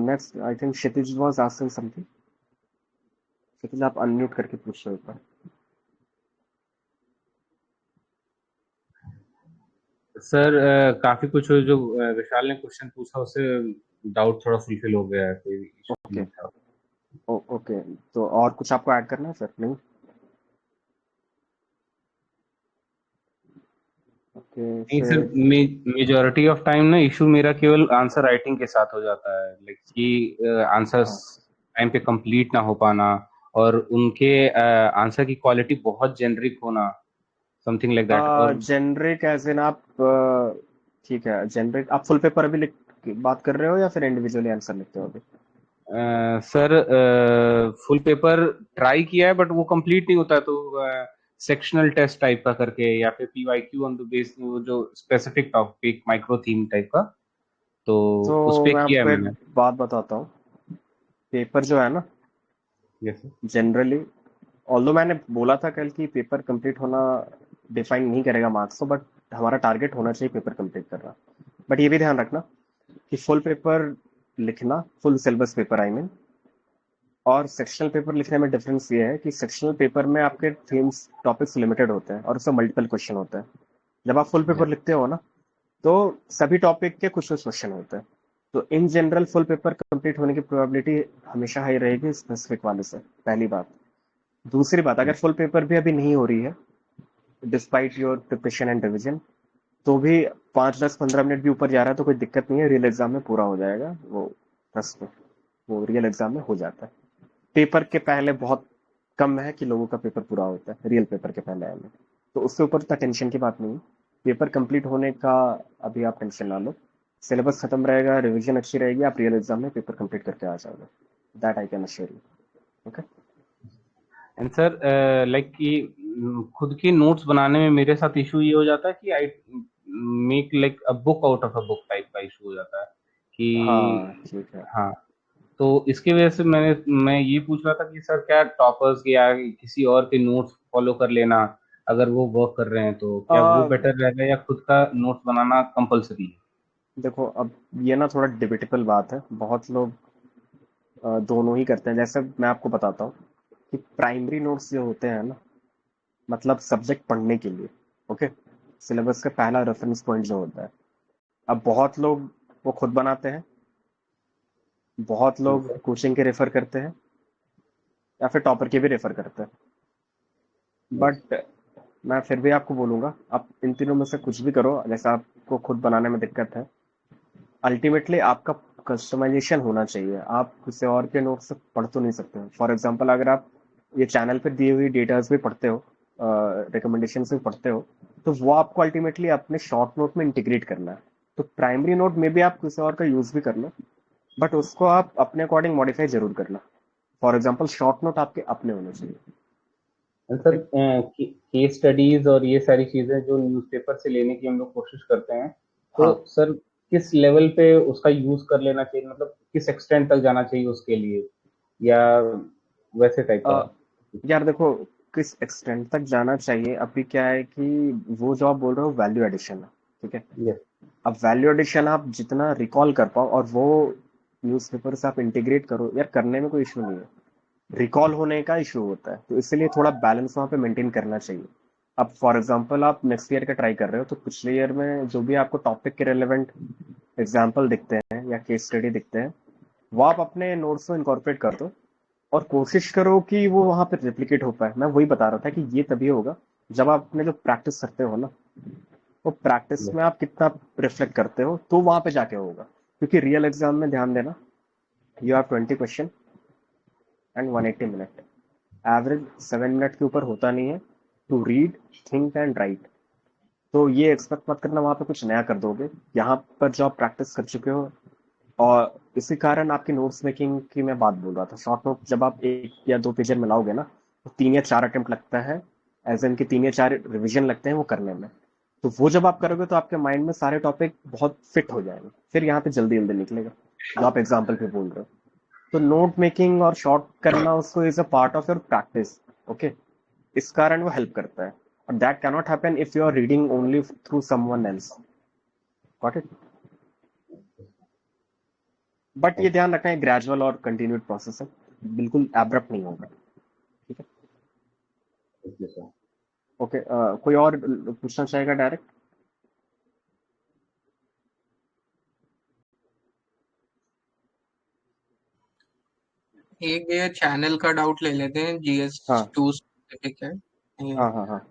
next I think Kshitij was asking something. Kshitij आप अनम्यूट करके पूछ रहे हो ऊपर। सर काफी कुछ जो विशाल ने क्वेश्चन पूछा उससे डाउट थोड़ा फुलफिल हो गया है, कोई इशू ओके नहीं था। ओके, तो और कुछ आपको ऐड करना है सर? नहीं? ओके नहीं सर, फिर मेजोरिटी ऑफ टाइम ना इशू मेरा केवल आंसर राइटिंग के साथ हो जाता है, लाइक कि आंसर्स हाँ टाइम पे कंप्लीट ना हो पाना, और उनके आंसर की क्वालिटी बहुत जेनरिक होना, समथिंग लाइक दैट। और जेनरिक एज इन आप ठीक है, जेनरिक आप फुल पेपर अभी लिख बात कर रहे हो या फिर इंडिविजुअली आंसर लिखते हो अभी? सर फुल पेपर ट्राई किया है बट वो कंप्लीट नहीं होता है, तो सेक्शनल टेस्ट टाइप का करके या फिर पीवाईक्यू ऑन द बेस, वो जो specific topic micro theme type का, तो तो उस पे मैं किया है आपको एक मैंने। बात बताता हूँ। पेपर जो है ना, यस सर। जनरली, ऑल्दो मैंने बोला था कल कि पेपर कंप्लीट होना डिफाइन नहीं करेगा मार्क्स को, बट हमारा टारगेट होना चाहिए पेपर कंप्लीट करना। बट ये भी ध्यान रखना कि फुल पेपर लिखना, full syllabus paper I mean, और सेक्शनल पेपर लिखने में डिफरेंस ये है कि सेक्शनल पेपर में आपके थीम्स टॉपिक्स लिमिटेड होते हैं और उसमें मल्टीपल क्वेश्चन होते हैं। जब आप फुल पेपर लिखते हो ना, तो सभी टॉपिक के कुछ कुछ क्वेश्चन होते हैं। तो in general full paper complete होने की प्रोबेबिलिटी हमेशा हाई रहेगी स्पेसिफिक वाले से, पहली बात। दूसरी बात, अगर फुल पेपर भी अभी नहीं हो रही है despite your preparation and revision, तो भी 5, 10, 15 मिनट भी ऊपर जा रहा है तो कोई दिक्कत नहीं है, रियल एग्जाम में पूरा हो जाएगा वो। ट्रस्ट में, वो रियल एग्जाम में हो जाता है। पेपर के पहले बहुत कम है कि लोगों का पेपर पूरा होता है रियल पेपर के पहले आने, तो उसके ऊपर इतना टेंशन की बात नहीं है। पेपर कंप्लीट होने का अभी आप टेंशन ना लो, सिलेबस खत्म रहेगा, रिवीजन अच्छी रहेगी, आप रियल एग्जाम में पेपर कंप्लीट करके आ जाओगे। That I can assure you. Okay. And sir like कि खुद के नोट्स बनाने में मेरे साथ इशू ये हो जाता है कि I make like a book out of a book type का इशू हो जाता है हाँ कि ठीक है। हाँ। तो इसकी वजह से मैं ये पूछ रहा था कि सर क्या टॉपर्स या किसी और के नोट्स फॉलो कर लेना, अगर वो वर्क कर रहे हैं तो क्या वो आ, बेटर रहेगा, या खुद का नोट्स बनाना कंपलसरी है? देखो अब ये ना थोड़ा डिबेटेबल बात है, बहुत लोग दोनों ही करते हैं। जैसे मैं आपको बताता हूँ कि प्राइमरी नोट्स जो होते हैं ना, मतलब सब्जेक्ट पढ़ने के लिए, ओके, सिलेबस का पहला रेफरेंस पॉइंट जो होता है, अब बहुत लोग वो खुद बनाते हैं, बहुत हाँ लोग सर। कोचिंग के रेफर करते हैं, या फिर टॉपर के भी रेफर करते हैं। यस। बट मैं फिर भी आपको बोलूंगा, आप इन तीनों में से कुछ भी करो। जैसे आपको खुद बनाने में दिक्कत है, अल्टीमेटली आपका कस्टमाइजेशन होना चाहिए। आप किसी और के नोट से पढ़ तो नहीं सकते हो। फॉर एग्जांपल, अगर आप ये चैनल पे दी हुई डेटास भी पढ़ते हो, रिकमेंडेशन भी पढ़ते हो, तो वो आपको अल्टीमेटली अपने शॉर्ट नोट में इंटीग्रेट करना है। तो प्राइमरी नोट में भी आप किसी और का यूज भी कर लो, बट उसको आप अपने अकॉर्डिंग मॉडिफाई जरूर करना। फॉर एग्जाम्पल, शॉर्ट नोट आपके अपने होने चाहिए। And sir okay. Case studies और ये सारी चीजें जो न्यूज़पेपर से लेने की हम लोग कोशिश करते हैं, तो हाँ। सर किस लेवल पे उसका यूज कर लेना चाहिए, मतलब किस एक्सटेंट तक जाना चाहिए उसके लिए, या वैसे टाइप का? यार देखो, किस एक्सटेंट तक जाना चाहिए, अभी क्या है कि वो जो आप बोल रहे हो वैल्यू एडिशन है, ठीक है। यस। अब वैल्यू एडिशन आप जितना रिकॉल कर पाओ और वो न्यूज़पेपर से आप इंटीग्रेट करो, यार करने में कोई इशू नहीं है, रिकॉल होने का इशू होता है। तो इसलिए थोड़ा बैलेंस वहाँ पे मेंटेन करना चाहिए। अब फॉर एग्जांपल आप नेक्स्ट ईयर का ट्राई कर रहे हो, तो पिछले ईयर में जो भी आपको टॉपिक के रेलेवेंट एग्जाम्पल दिखते हैं या केस स्टडी दिखते हैं, वो आप अपने नोट्स में इनकॉर्पोरेट कर दो, और कोशिश करो कि वो वहां पे रेप्लिकेट हो पाए। मैं वही बता रहा था कि ये तभी होगा जब आप अपने जो प्रैक्टिस करते हो ना, वो प्रैक्टिस में आप कितना रिफ्लेक्ट करते हो, तो वहां पे जाके होगा। क्योंकि रियल एग्जाम में ध्यान देना, you have 20 question and 180 minute, average 7 minute के ऊपर होता नहीं है to read, think and write. तो ये एक्सपेक्ट मत करना वहां पे कुछ नया कर दोगे। यहाँ पर जो आप प्रैक्टिस कर चुके हो, और इसी कारण आपकी नोट्स मेकिंग की मैं बात बोल रहा था। शॉर्ट नोट जब आप 1 या 2 पेज में लाओगे ना, तो 3 या 4 अटेम्प्ट लगता है, एज एन की 3 या 4 रिविजन लगते हैं वो करने में। तो वो जब आप करोगे तो आपके माइंड में सारे टॉपिक बहुत फिट हो जाएंगे, फिर यहाँ पे जल्दी जल्दी निकलेगा, जो आप एग्जाम्पल पे बोल रहे हो। तो नोट मेकिंग और शॉर्ट करना उसको is a part of your practice, okay. इस कारण वो हेल्प करता है, और that cannot happen if you are reading only through someone else. Got it? But ये ध्यान रखना है, ग्रेजुअल और कंटिन्यूड प्रोसेस है, बिल्कुल एब्रप्ट नहीं होगा। ठीक है। Okay sir. ओके, कोई और पूछना चाहेगा डायरेक्ट? एक ये चैनल का डाउट ले लेते हैं, हाँ GS2 स्पेसिफिक है ये। हाँ हाँ हाँ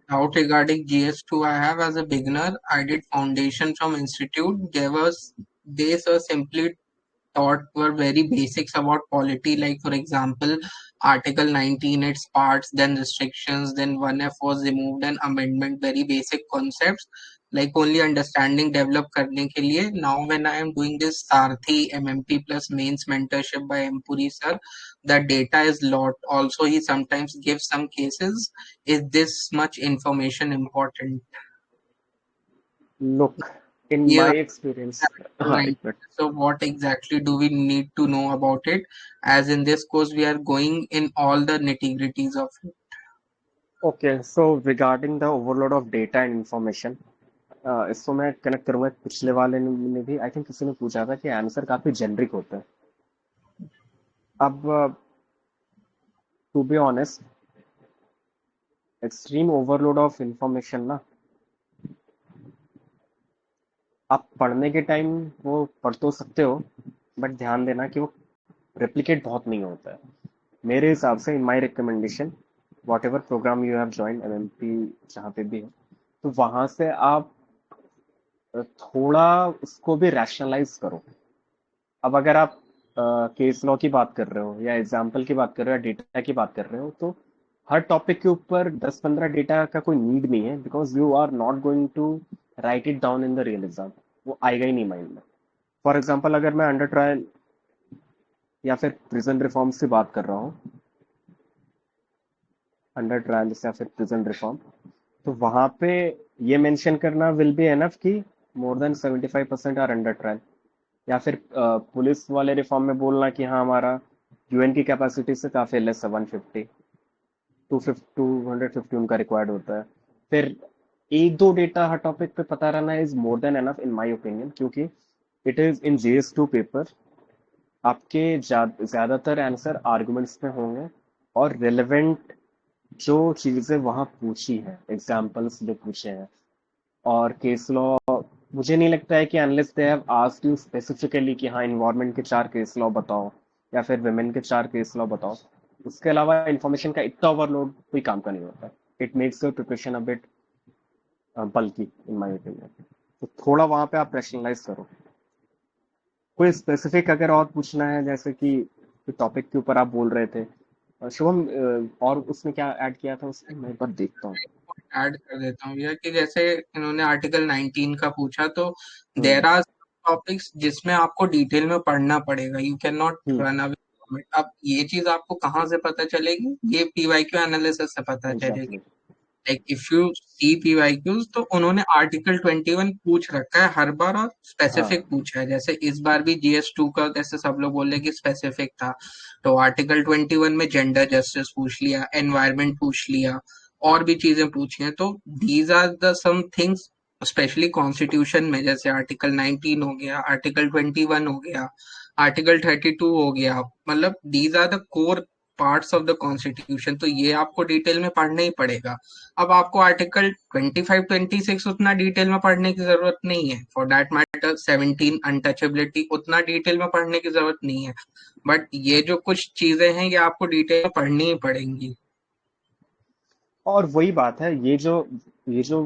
Doubt regarding GS2 I have. As a beginner, I did foundation from institute. They were simply taught were very basics about polity, like for example, Article 19, its parts, then restrictions, then 1F was removed, and amendment, very basic concepts, like only understanding develop करने के लिए. Now when I am doing this Sarthi MMP plus mains mentorship by M. Puri sir, the data is lot. Also, he sometimes gives some cases. Is this much information important? look, in ये my experience, Article हाँ 19. एक minute, So what exactly do we need to know about it? As in this course, we are going in all the nitty-gritties of it. Okay so regarding the overload of data and information, इसको मैं connect करूंगा पिछले वाले ने भी I think किसी ने पूछा था कि आंसर काफी जेनरिक होता है. अब to be honest, extreme overload of information ना, आप पढ़ने के टाइम वो पढ़ तो सकते हो, बट ध्यान देना कि वो रेप्लिकेट बहुत नहीं होता है. मेरे हिसाब से in my recommendation, whatever program you have join MMP जहाँ पे भी है, तो वहां से आप थोड़ा उसको भी रैशनलाइज करो. अब अगर आप केस लॉ की बात कर रहे हो या एग्जाम्पल की बात कर रहे हो या डेटा की बात कर रहे हो, तो हर टॉपिक के ऊपर 10-15 डेटा का कोई नीड नहीं है, because you are not going to write it down in the real exam. वो आएगा ही नहीं माइंड में. फॉर एग्जाम्पल अगर मैं अंडर ट्रायल या फिर प्रिजन रिफॉर्म्स की बात कर रहा हूँ, अंडर ट्रायल या फिर प्रिजन रिफॉर्म, तो वहां पे ये मेंशन करना विल बी एनफ कि more than 75% are under trial. या फिर पुलिस वाले रिफॉर्म में बोलना कि हाँ हमारा यूएन की कैपेसिटी से काफी लेस है, 150 250 उनका रिक्वायर्ड होता है. फिर एक दो डेटा हर टॉपिक पे पता रहना is more than enough in my opinion, क्योंकि it is in JS2 paper. आपके ज्यादातर आंसर आर्गुमेंट्स में होंगे और रिलेवेंट जो चीजें वहां पूछी हैं, एग्जाम्पल्स जो पूछे हैं. और केस लॉ, मुझे नहीं लगता है कि unless they have asked you specifically कि हाँ इन्वायरमेंट के 4 केस लॉ बताओ या फिर विमेन के 4 केस लॉ बताओ, उसके अलावा इन्फॉर्मेशन का इतना ओवरलोड कोई काम का नहीं होता. It makes your preparation a bit बल्कि इन माय ओपिनियन. तो थोड़ा वहां पे आप रैशनलाइज करो. कोई स्पेसिफिक अगर और पूछना है, जैसे कि टॉपिक के ऊपर आप बोल रहे थे शुभम, और उसने क्या ऐड किया था उसमें, मैं एक बार देखता हूँ. ऐड कर देता हूँ भैया कि जैसे इन्होंने आर्टिकल 19 का पूछा, तो हम्म देर आर टॉपिक्स जिसमें आपको डिटेल में पढ़ना पड़ेगा. You can not hmm run away from it. अब ये चीज आपको कहाँ से पता चलेगी? ये PYQ एनालिसिस से पता चलेगी. Exactly. Like if you see PYQs, तो उन्होंने आर्टिकल 21 पूछ रखा है हर बार और स्पेसिफिक हाँ पूछा है. जैसे इस बार भी GS2 का, जैसे सब लोग बोल रहे कि स्पेसिफिक था, तो आर्टिकल 21 में जेंडर जस्टिस पूछ लिया, एनवायरमेंट पूछ लिया, और भी चीजें पूछी हैं. तो these are the some things, specially constitution में, जैसे आर्टिकल 19 हो गया, आर्टिकल 21 हो गया, आर्टिकल 32 हो गया. मतलब these are the core parts of the constitution. तो ये आपको डिटेल में पढ़ना ही पड़ेगा. अब आपको आर्टिकल 25-26 उतना डिटेल में पढ़ने की जरूरत नहीं है. फॉर दैट मैटर 17 अनटचेबिलिटी उतना डिटेल में पढ़ने की जरूरत नहीं है. बट ये जो कुछ चीजें हैं, ये आपको डिटेल में पढ़नी ही पड़ेंगी. और वही बात है, ये जो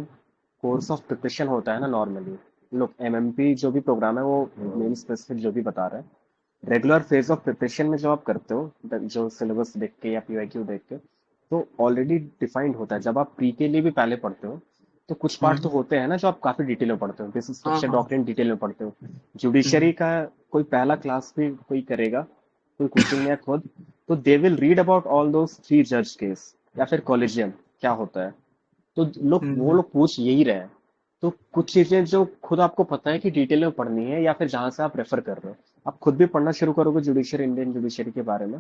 कोर्स ऑफ प्रिपरेशन होता है ना नॉर्मली, लोग एमएमपी जो भी प्रोग्राम है वो मेन स्पेसिफिक जो भी बता रहे हैं, रेगुलर फेज ऑफ प्रिपरेशन में जो आप करते हो, जो सिलेबस देख के या PYQ देख के, तो ऑलरेडी डिफाइंड होता है. जब आप प्री के लिए भी पहले पढ़ते हो, तो कुछ पार्ट तो होते हैं ना जो आप काफी डिटेल में पढ़ते हो, बेसिक हाँ स्ट्रक्चर हाँ. डॉक्ट्रिन डिटेल में पढ़ते हो. जुडिशरी का कोई पहला क्लास भी कोई करेगा, कोई कोचिंग में या खुद, तो they will read about all those 3 जज केस या फिर कॉलेजियम क्या होता है. तो वो लोग पूछ यही रहे हैं. तो कुछ चीजें जो खुद आपको पता है कि डिटेल में पढ़नी है, या फिर जहां से आप रेफर कर रहे हो, आप खुद भी पढ़ना शुरू करोगे जुडिशरी, इंडियन जुडिशरी के बारे में,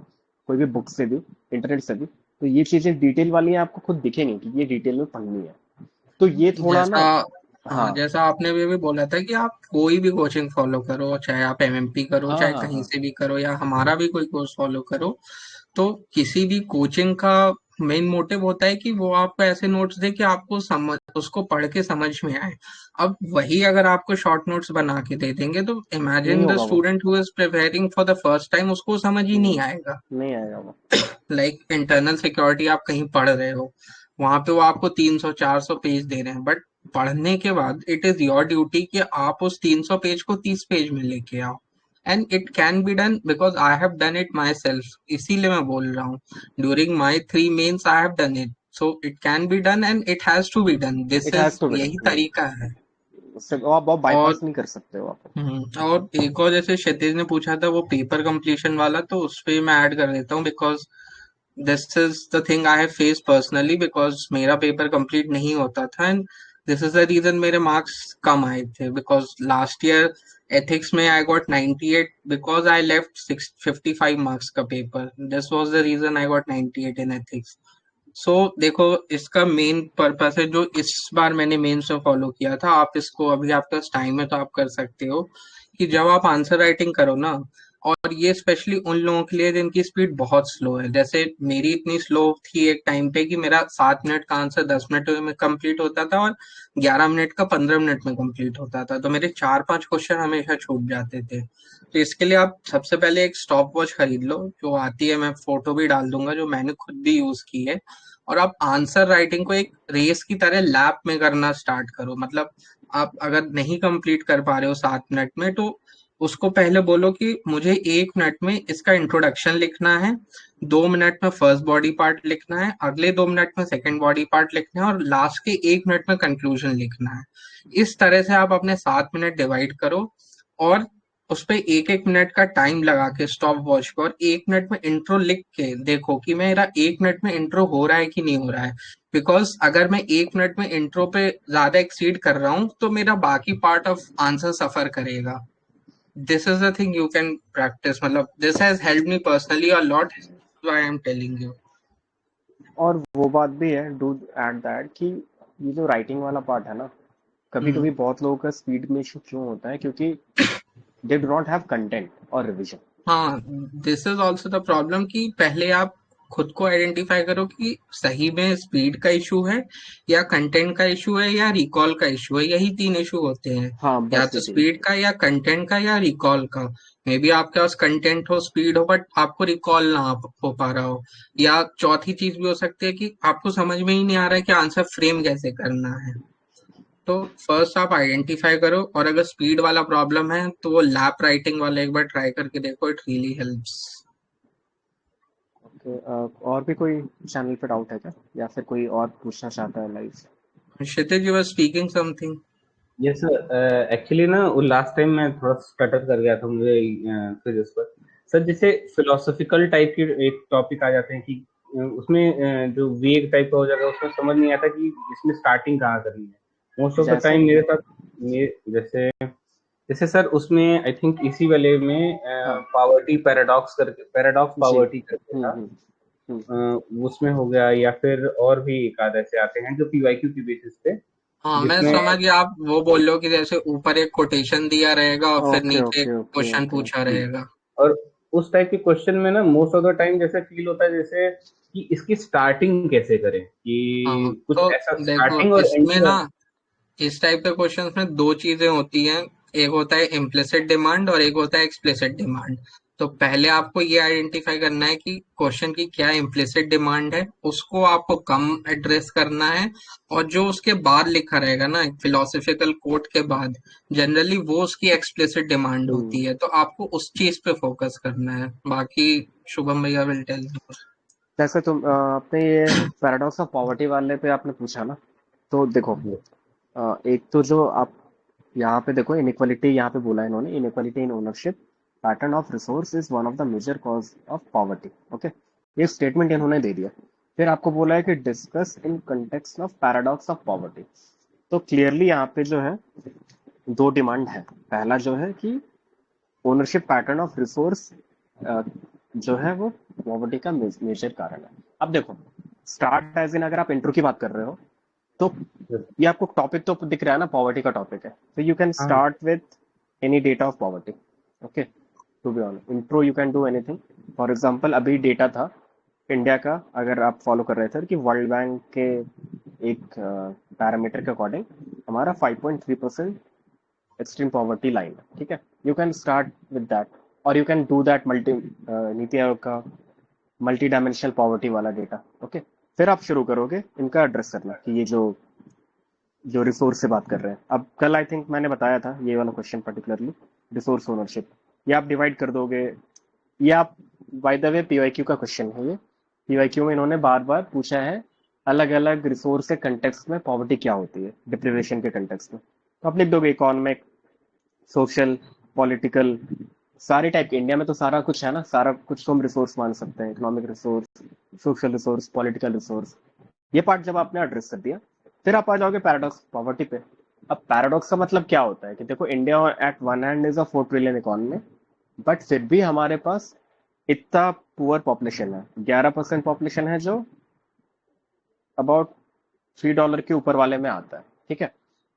कोई भी बुक से भी, इंटरनेट से भी, तो ये चीजें डिटेल वाली हैं, आपको खुद दिखेंगी कि ये डिटेल में पढ़नी है. तो ये थोड़ा जैसा, ना, हाँ, हाँ जैसा आपने भी बोला था कि आप कोई भी कोचिंग फॉलो करो, चाहे आप MMP करो, हाँ चाहे हाँ कहीं हाँ से भी करो, या हमारा भी कोई कोर्स फॉलो करो, तो किसी भी कोचिंग का मेन मोटिव होता है कि वो आपको ऐसे नोट्स दे कि आपको समझ उसको पढ़ के समझ में आए। अब वही अगर आपको शॉर्ट नोट्स बना के दे देंगे तो नहीं इमेजिन द होगा वो। Student who is preparing for the first time, उसको समझ ही नहीं आएगा। नहीं आएगा वो। लाइक इंटरनल सिक्योरिटी आप कहीं पढ़ रहे हो, वहां पे वो आपको 300-400 पेज दे रहे हैं, बट पढ़ने के बाद इट इज योर ड्यूटी कि आप उस 300 पेज को 30 पेज में लेके आओ। And it can be done because I have done it myself, इसीलिए मैं बोल रहा हूँ during my 3 mains I have done it, so it can be done and it has to be done, this it has is to be यही done. तरीका है। उससे वो आप और बाईपास नहीं कर सकते हो आप। और एक और जैसे क्षितिज ने पूछा था वो पेपर कंप्लीशन वाला, तो उस पे मैं ऐड कर देता हूँ because this is the thing I have face personally, because मेरा पेपर कंप्लीट नहीं होता था and this is the reason मेरे मार्क्स कम आए थे। बिकॉज लास्ट ईयर एथिक्स में I got 98 because I left 55 marks का paper, this was the reason I got 98 in ethics. So देखो इसका मेन पर्पस है जो इस बार मैंने मेंस में फॉलो किया था, आप इसको अभी आपके पास टाइम है तो आप कर सकते हो, कि जब आप आंसर राइटिंग करो ना, और ये स्पेशली उन लोगों के लिए जिनकी स्पीड बहुत स्लो है, जैसे मेरी इतनी स्लो थी एक टाइम पे कि मेरा 7 मिनट का आंसर 10 मिनट में कंप्लीट होता था और 11 मिनट का 15 मिनट में कंप्लीट होता था, तो मेरे 4-5 क्वेश्चन हमेशा छूट जाते थे। तो इसके लिए आप सबसे पहले एक स्टॉप वॉच खरीद लो, जो आती है, मैं फोटो भी डाल दूंगा, जो मैंने खुद भी यूज की है, और आप आंसर राइटिंग को एक रेस की तरह लैप में करना स्टार्ट करो। मतलब आप अगर नहीं कंप्लीट कर पा रहे हो 7 मिनट में, तो उसको पहले बोलो कि मुझे 1 मिनट में इसका इंट्रोडक्शन लिखना है, 2 मिनट में फर्स्ट बॉडी पार्ट लिखना है, अगले 2 मिनट में सेकेंड बॉडी पार्ट लिखना है, और लास्ट के 1 मिनट में कंक्लूजन लिखना है। इस तरह से आप अपने 7 मिनट डिवाइड करो और उस पे 1-1 मिनट का टाइम लगा के स्टॉप वॉच को, और 1 मिनट में इंट्रो लिख के देखो कि मेरा 1 मिनट में इंट्रो हो रहा है कि नहीं हो रहा है। बिकॉज अगर मैं 1 मिनट में इंट्रो पे ज्यादा एक्सीड कर रहा हूँ तो मेरा बाकी पार्ट ऑफ आंसर सफर करेगा। This is the thing you can practise, मतलब this has helped me personally a lot, so I am telling you. और वो बात भी है, डू एट दैट, कि ये जो राइटिंग वाला पार्ट है ना, कभी कभी बहुत लोगों का स्पीड में इशू क्यों होता है, क्योंकि they do not have content और रिविजन। हाँ, this is also the problem कि पहले आप खुद को आइडेंटिफाई करो कि सही में स्पीड का इशू है या कंटेंट का इशू है या रिकॉल का इशू है, यही 3 इशू होते हैं, हाँ या बस तो ये तीन। स्पीड का या कंटेंट का या रिकॉल का। मे बी आपके पास कंटेंट हो, स्पीड हो, बट आपको रिकॉल ना हो पा रहा हो, या चौथी चीज भी हो सकती है कि आपको समझ में ही नहीं आ रहा है कि आंसर फ्रेम कैसे करना है। तो फर्स्ट आप आइडेंटिफाई करो, और अगर स्पीड वाला प्रॉब्लम है तो वो लैप राइटिंग वाला एक बार ट्राई करके देखो, इट रियली हेल्प्स। ओके, और भी कोई चैनल पे डाउट है क्या, या फिर कोई और पूछना चाहता है live? Kshitij, you were speaking something. Yes sir, actually ना वो लास्ट टाइम मैं थोड़ा स्टटर कर गया था मुझे फिजिक्स पर। सर जैसे फिलोसॉफिकल टाइप के एक टॉपिक आ जाते हैं कि उसमें जो वेग टाइप का हो जाता है, उसमें समझ नहीं आता कि इसमें स्टार्टिंग कहाँ करनी है मोस्ट ऑफ द जैसे टाइम मेरे साथ। जैसे जैसे सर उसमें आई थिंक इसी वाले में हाँ। पावर्टी पैराडॉक्स करके, पैराडॉक्स जी। पावर्टी करके था। हम्म। उसमें हो गया, या फिर और भी एक आध ऐसे आते हैं जो पीवाईक्यू की बेसिस पे, हाँ, मैं जिसमें समझ गया, आप वो बोल रहे हो कि जैसे ऊपर एक कोटेशन दिया रहेगा और फिर ओके नीचे एक ओके ओके क्वेश्चन ओके। पूछा रहेगा। और उस टाइप के क्वेश्चन में ना मोस्ट ऑफ द टाइम जैसे फील होता है जैसे कि इसकी स्टार्टिंग कैसे करें, हाँ, कि कुछ तो ऐसा देखो स्टार्टिंग और इसमें एंडिंग। ना इस टाइप के क्वेश्चंस में 2 चीजें होती हैं, एक होता है इम्प्लिसिट डिमांड और एक होता है एक्सप्लिसिट डिमांड। तो पहले आपको ये आइडेंटिफाई करना है कि क्वेश्चन की क्या इम्प्लिसिट डिमांड है, उसको आपको कम एड्रेस करना है, और जो उसके बाद लिखा रहेगा ना फिलोसफिकल कोट के बाद, जनरली वो उसकी एक्सप्लिसिट डिमांड होती है, तो आपको उस चीज पे फोकस करना है। बाकी शुभम भैया विल टेल यू। जैसे तुम आपने ये पैराडॉक्स ऑफ पॉवर्टी वाले पे आपने पूछा ना, तो देखो, एक तो जो आप यहाँ पे देखो, इनइक्वालिटी यहाँ पे बोला है इन्होंने, inequality in ownership pattern of resource is one of the major cause of poverty. Okay, ये स्टेटमेंट इन्होंने दे दिया। फिर आपको बोला है कि discuss in context of paradox of poverty. तो क्लियरली यहाँ पे जो है 2 डिमांड है। पहला जो है कि ओनरशिप पैटर्न ऑफ रिसोर्स जो है वो पॉवर्टी का मेजर कारण है। अब देखो, स्टार्ट एज इन, अगर आप इंट्रो की बात कर रहे हो तो ये आपको टॉपिक तो दिख रहा है ना, पॉवर्टी का टॉपिक है, तो यू कैन हाँ start with any data of poverty. Okay, to be on intro you can do anything. For example अभी डेटा था इंडिया का, अगर आप फॉलो कर रहे थे कि वर्ल्ड बैंक के एक पैरामीटर के अकॉर्डिंग हमारा 5.3% एक्सट्रीम पॉवर्टी लाइन है, ठीक है। You can start with that, और you can do that multi Niti Aayog का मल्टी डायमेंशनल पॉवर्टी वाला डेटा, ओके। फिर आप शुरू करोगे इनका एड्रेस करना कि ये जो जो रिसोर्स से बात कर रहे हैं। अब कल आई थिंक मैंने बताया था ये वाला क्वेश्चन पर्टिकुलरली, रिसोर्स ओनरशिप, ये आप डिवाइड कर दोगे। ये आप, बाय द वे, पीवाईक्यू का क्वेश्चन है ये। पीवाईक्यू में इन्होंने बार बार पूछा है अलग अलग रिसोर्स के कंटेक्स्ट में पॉवर्टी क्या होती है, डिप्रिवेशन के कंटेक्स्ट में। तो आप लिख दोगे इकोनॉमिक, सोशल, पॉलिटिकल, सारे टाइप के। इंडिया में तो सारा कुछ है ना, सारा कुछ तो हम रिसोर्स मान सकते हैं, economic resource, social resource, political resource. ये पार्ट जब आपने एड्रेस कर दिया, फिर आप आ जाओगे पैराडॉक्स पॉवर्टी पे। अब पैराडॉक्स का मतलब क्या होता है कि देखो, India at one hand is a 4 trillion economy, but फिर भी हमारे पास इतना पुअर पॉपुलेशन है, 11% पॉपुलेशन है, जो अबाउट $3 के ऊपर वाले में आता है, ठीक है।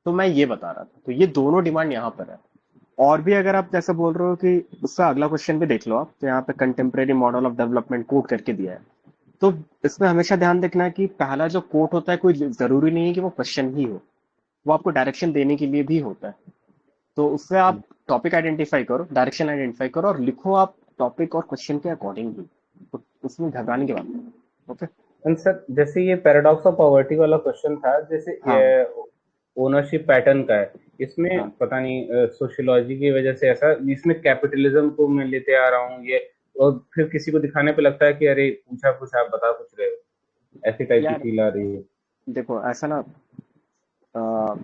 तो मैं ये बता रहा था, तो ये दोनों डिमांड यहाँ पर है। और भी अगर आप जैसे बोल रहे हो कि उसका अगला क्वेश्चन भी देख लो आप, तो यहाँ पे contemporary model of development quote करके दिया है। तो इसमें हमेशा ध्यान रखना है कि पहला जो कोट होता है, कोई जरूरी नहीं है कि वो क्वेश्चन ही हो, वो आपको डायरेक्शन देने के लिए भी होता है। तो उससे आप टॉपिक आइडेंटिफाई करो, डायरेक्शन आइडेंटिफाई करो, और लिखो आप टॉपिक और क्वेश्चन के अकॉर्डिंग ही। तो उसमें घबराने की बात नहीं, ओके। एंड सर, जैसे ये पैराडॉक्स ऑफ पॉवर्टी वाला क्वेश्चन था, जैसे हाँ ओनरशिप पैटर्न का है, इसमें हाँ पता नहीं सोशियोलॉजी की वजह से ऐसा, इसमें कैपिटलिज्म को मैं लेते आ रहा हूँ ये, और फिर किसी को दिखाने पे लगता है कि अरे पूछा कुछ आप बता कुछ रहे हो, ऐसी टाइप की यार, फील आ रही है। देखो ऐसा ना, अ,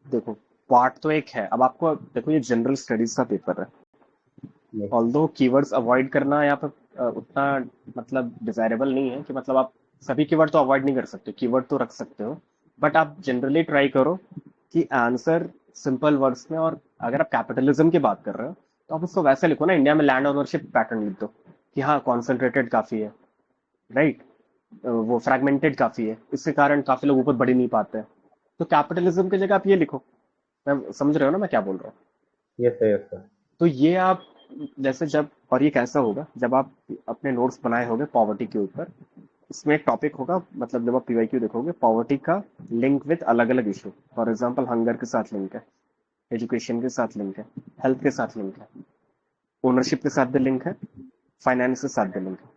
देखो, पार्ट तो एक है। अब आपको देखो, ये जनरल स्टडीज का पेपर है, Yes. ऑल्दो कीवर्ड्स अवॉइड करना यहाँ पर उतना मतलब डिजायरेबल नहीं है कि मतलब आप सभी कीवर्ड तो अवॉइड नहीं कर सकते, कीवर्ड तो रख सकते हो, बट आप जनरली ट्राई करो कि आंसर सिंपल वर्ड्स में। और अगर आप कैपिटलिज्म की बात कर रहे हो, तो आप उसको वैसे लिखो ना, इंडिया में लैंड ओनरशिप पैटर्न लिख दो कि हाँ, कॉन्सेंट्रेटेड काफी है, राइट, वो फ्रैगमेंटेड काफी है, इसके कारण काफी लोग ऊपर बढ़ ही नहीं पाते हैं। तो कैपिटलिज्म की जगह आप ये लिखो। मैं समझ रहे हो ना मैं क्या बोल रहा हूँ। Yes sir. तो ये आप जैसे जब, और ये कैसा होगा जब आप अपने नोट्स बनाए होंगे पॉवर्टी के ऊपर, इसमें एक टॉपिक होगा, मतलब जब आप पीवाईक्यू देखोगे, पॉवर्टी का लिंक विद अलग अलग इशू। फॉर एग्जांपल, हंगर के साथ लिंक है, एजुकेशन के साथ लिंक है, हेल्थ के साथ लिंक है, ओनरशिप के साथ भी लिंक है, फाइनेंस के साथ भी लिंक है।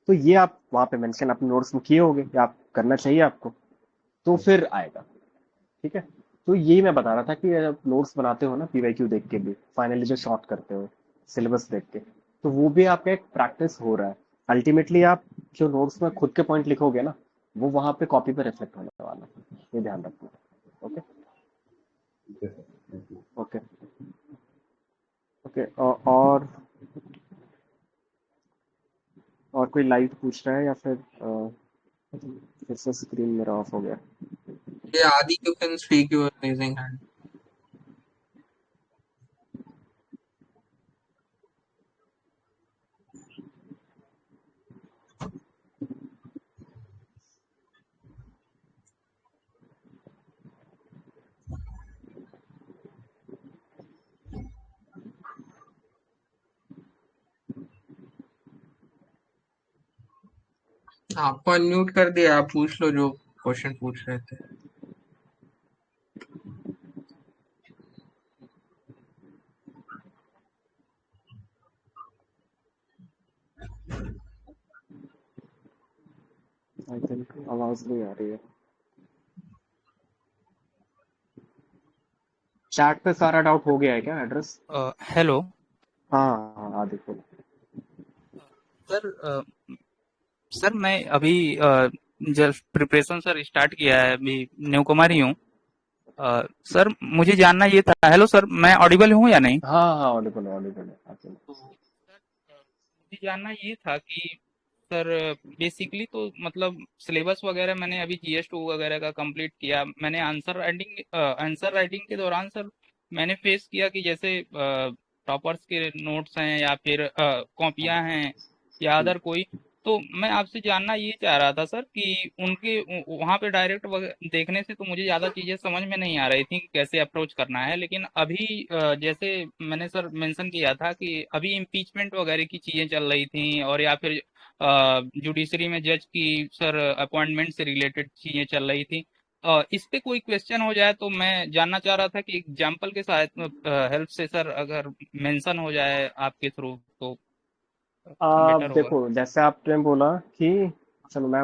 तो ये आप वहां पे मेंशन अपने नोट्स में किए होंगे, या आप करना चाहिए आपको, तो फिर आएगा, ठीक है। तो यही मैं बता रहा था कि जब नोट्स बनाते हो ना पीवाईक्यू देख के भी, फाइनली जो शॉर्ट करते हो सिलेबस देख के, तो वो भी आपका एक प्रैक्टिस हो रहा है। अल्टीमेटली आप जो नोट्स में खुद के पॉइंट लिखोगे ना, वो वहां पे कॉपी पे रिफ्लेक्ट होने वाला है, ये ध्यान रखना। Okay okay okay. और कोई लाइव पूछ रहा है, या फिर से स्क्रीन मेरा ऑफ हो गया? Yeah, Adi, you can speak. You are raising hand. आपको अनम्यूट कर दिया, आप पूछ लो जो क्वेश्चन पूछ रहे थे। आई थिंक आवाज नहीं आ रही है। चैट पे सारा डाउट हो गया है क्या? एड्रेस? हेलो हाँ हाँ हाँ, देखो। सर। सर मैं अभी जस्ट प्रिपरेशन सर स्टार्ट किया है, अभी न्यू कुमार ही हूँ। सर मुझे जानना ये था, हेलो सर, मैं ऑडिबल हूँ या नहीं? हाँ हाँ, ऑडिबल ऑडिबल है। तो सर मुझे जानना ये था कि सर बेसिकली तो मतलब सिलेबस वगैरह मैंने अभी GS2 वगैरह का कंप्लीट किया। मैंने आंसर राइटिंग के दौरान सर मैंने फेस किया कि जैसे टॉपर्स के नोट्स हैं या फिर कॉपियां हैं या अदर कोई। तो मैं आपसे जानना ये चाह रहा था सर कि उनके वहाँ पे डायरेक्ट देखने से तो मुझे ज़्यादा चीज़ें समझ में नहीं आ रही थी कि कैसे अप्रोच करना है। लेकिन अभी जैसे मैंने सर मेंशन किया था कि अभी इम्पीचमेंट वगैरह की चीज़ें चल रही थी, और या फिर जुडिशरी में जज की सर अपॉइंटमेंट से रिलेटेड चीजें चल रही थी। इस पे कोई क्वेश्चन हो जाए तो मैं जानना चाह रहा था कि एग्जाम्पल के साथ हेल्प से सर अगर मेंशन हो जाए आपके थ्रू तो बेटर होगा। देखो, जैसे आपने बोला कि, चलो मैं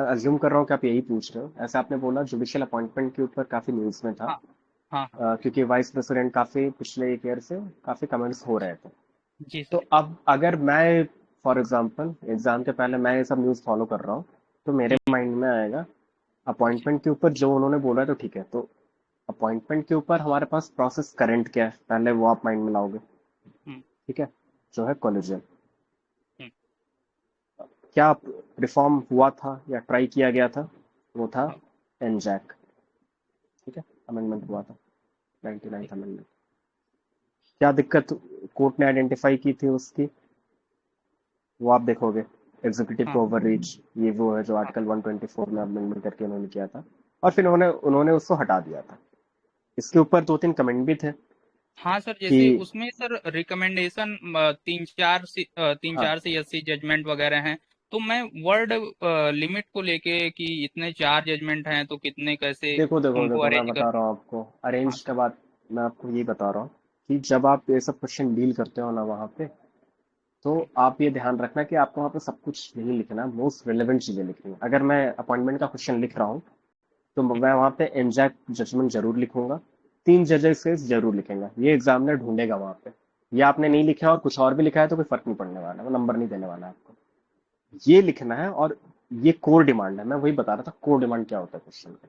अज्यूम कर रहा हूँ कि आप यही पूछ रहे हो। ऐसा आपने बोला जुडिशियल अपॉइंटमेंट के ऊपर काफी न्यूज में था, हाँ हाँ हाँ क्योंकि वाइस प्रेसिडेंट काफी पिछले एक ईयर से काफी कमेंट्स हो रहे थे। जी तो सर। अब अगर मैं फॉर एग्जांपल एग्जाम के पहले मैं ये सब न्यूज़ फॉलो कर रहा हूँ, तो मेरे हम्म, माइंड में आएगा जी अपॉइंटमेंट के ऊपर जो उन्होंने बोला है तो ठीक है। तो अपॉइंटमेंट के ऊपर हमारे पास प्रोसेस करंट क्या है, पहले वो आप माइंड में लाओगे। हम्म, ठीक है, जो है कॉलेजियम। हम्म, क्या रिफॉर्म हुआ था या ट्राई किया गया था? वो था हाँ, एनजैक। ठीक है, अमेंडमेंट हुआ था, ठीक 99th अमेंडमेंट। क्या दिक्कत कोर्ट ने आइडेंटिफाई की थी उसकी, वो आप देखोगे। एग्जीक्यूटिव हाँ को ओवररीच, ये वो है जो हाँ आर्टिकल 124 में अमेंडमेंट करके उन्होंने किया था, और फिर उन्होंने उन्होंने उसको हटा दिया था। इसके ऊपर दो तीन कमेंट भी थे हाँ सर, जैसे कि उसमें सर रिकमेंडेशन तीन हाँ, चार CSC जजमेंट वगैरह हैं। तो मैं वर्ड लिमिट को लेके कि इतने 4 जजमेंट हैं तो कितने कैसे देखो देखो उनको देखो, मैं अरेंज कर। बता रहा हूँ आपको हाँ अरेंज सर। के बाद। मैं आपको ये बता रहा हूँ कि जब आप ये सब क्वेश्चन डील करते हो ना वहाँ पे, तो हम्म, आप ये ध्यान रखना कि आपको वहाँ पे सब कुछ नहीं लिखना, मोस्ट रिलेवेंट चीजें लिखनी है। अगर मैं अपॉइंटमेंट का क्वेश्चन लिख रहा हूँ, तो हम्म, मैं वहाँ पे एनजैक जजमेंट जरूर लिखूंगा, 3 जजेस के जरूर लिखेंगे। ये एग्जामिनर ढूंढेगा वहाँ पे। ये आपने नहीं लिखा और कुछ और भी लिखा है तो कोई फर्क नहीं पड़ने वाला, वो नंबर नहीं देने वाला है आपको। ये लिखना है, और ये कोर डिमांड है। मैं वही बता रहा था कोर डिमांड क्या होता है क्वेश्चन का।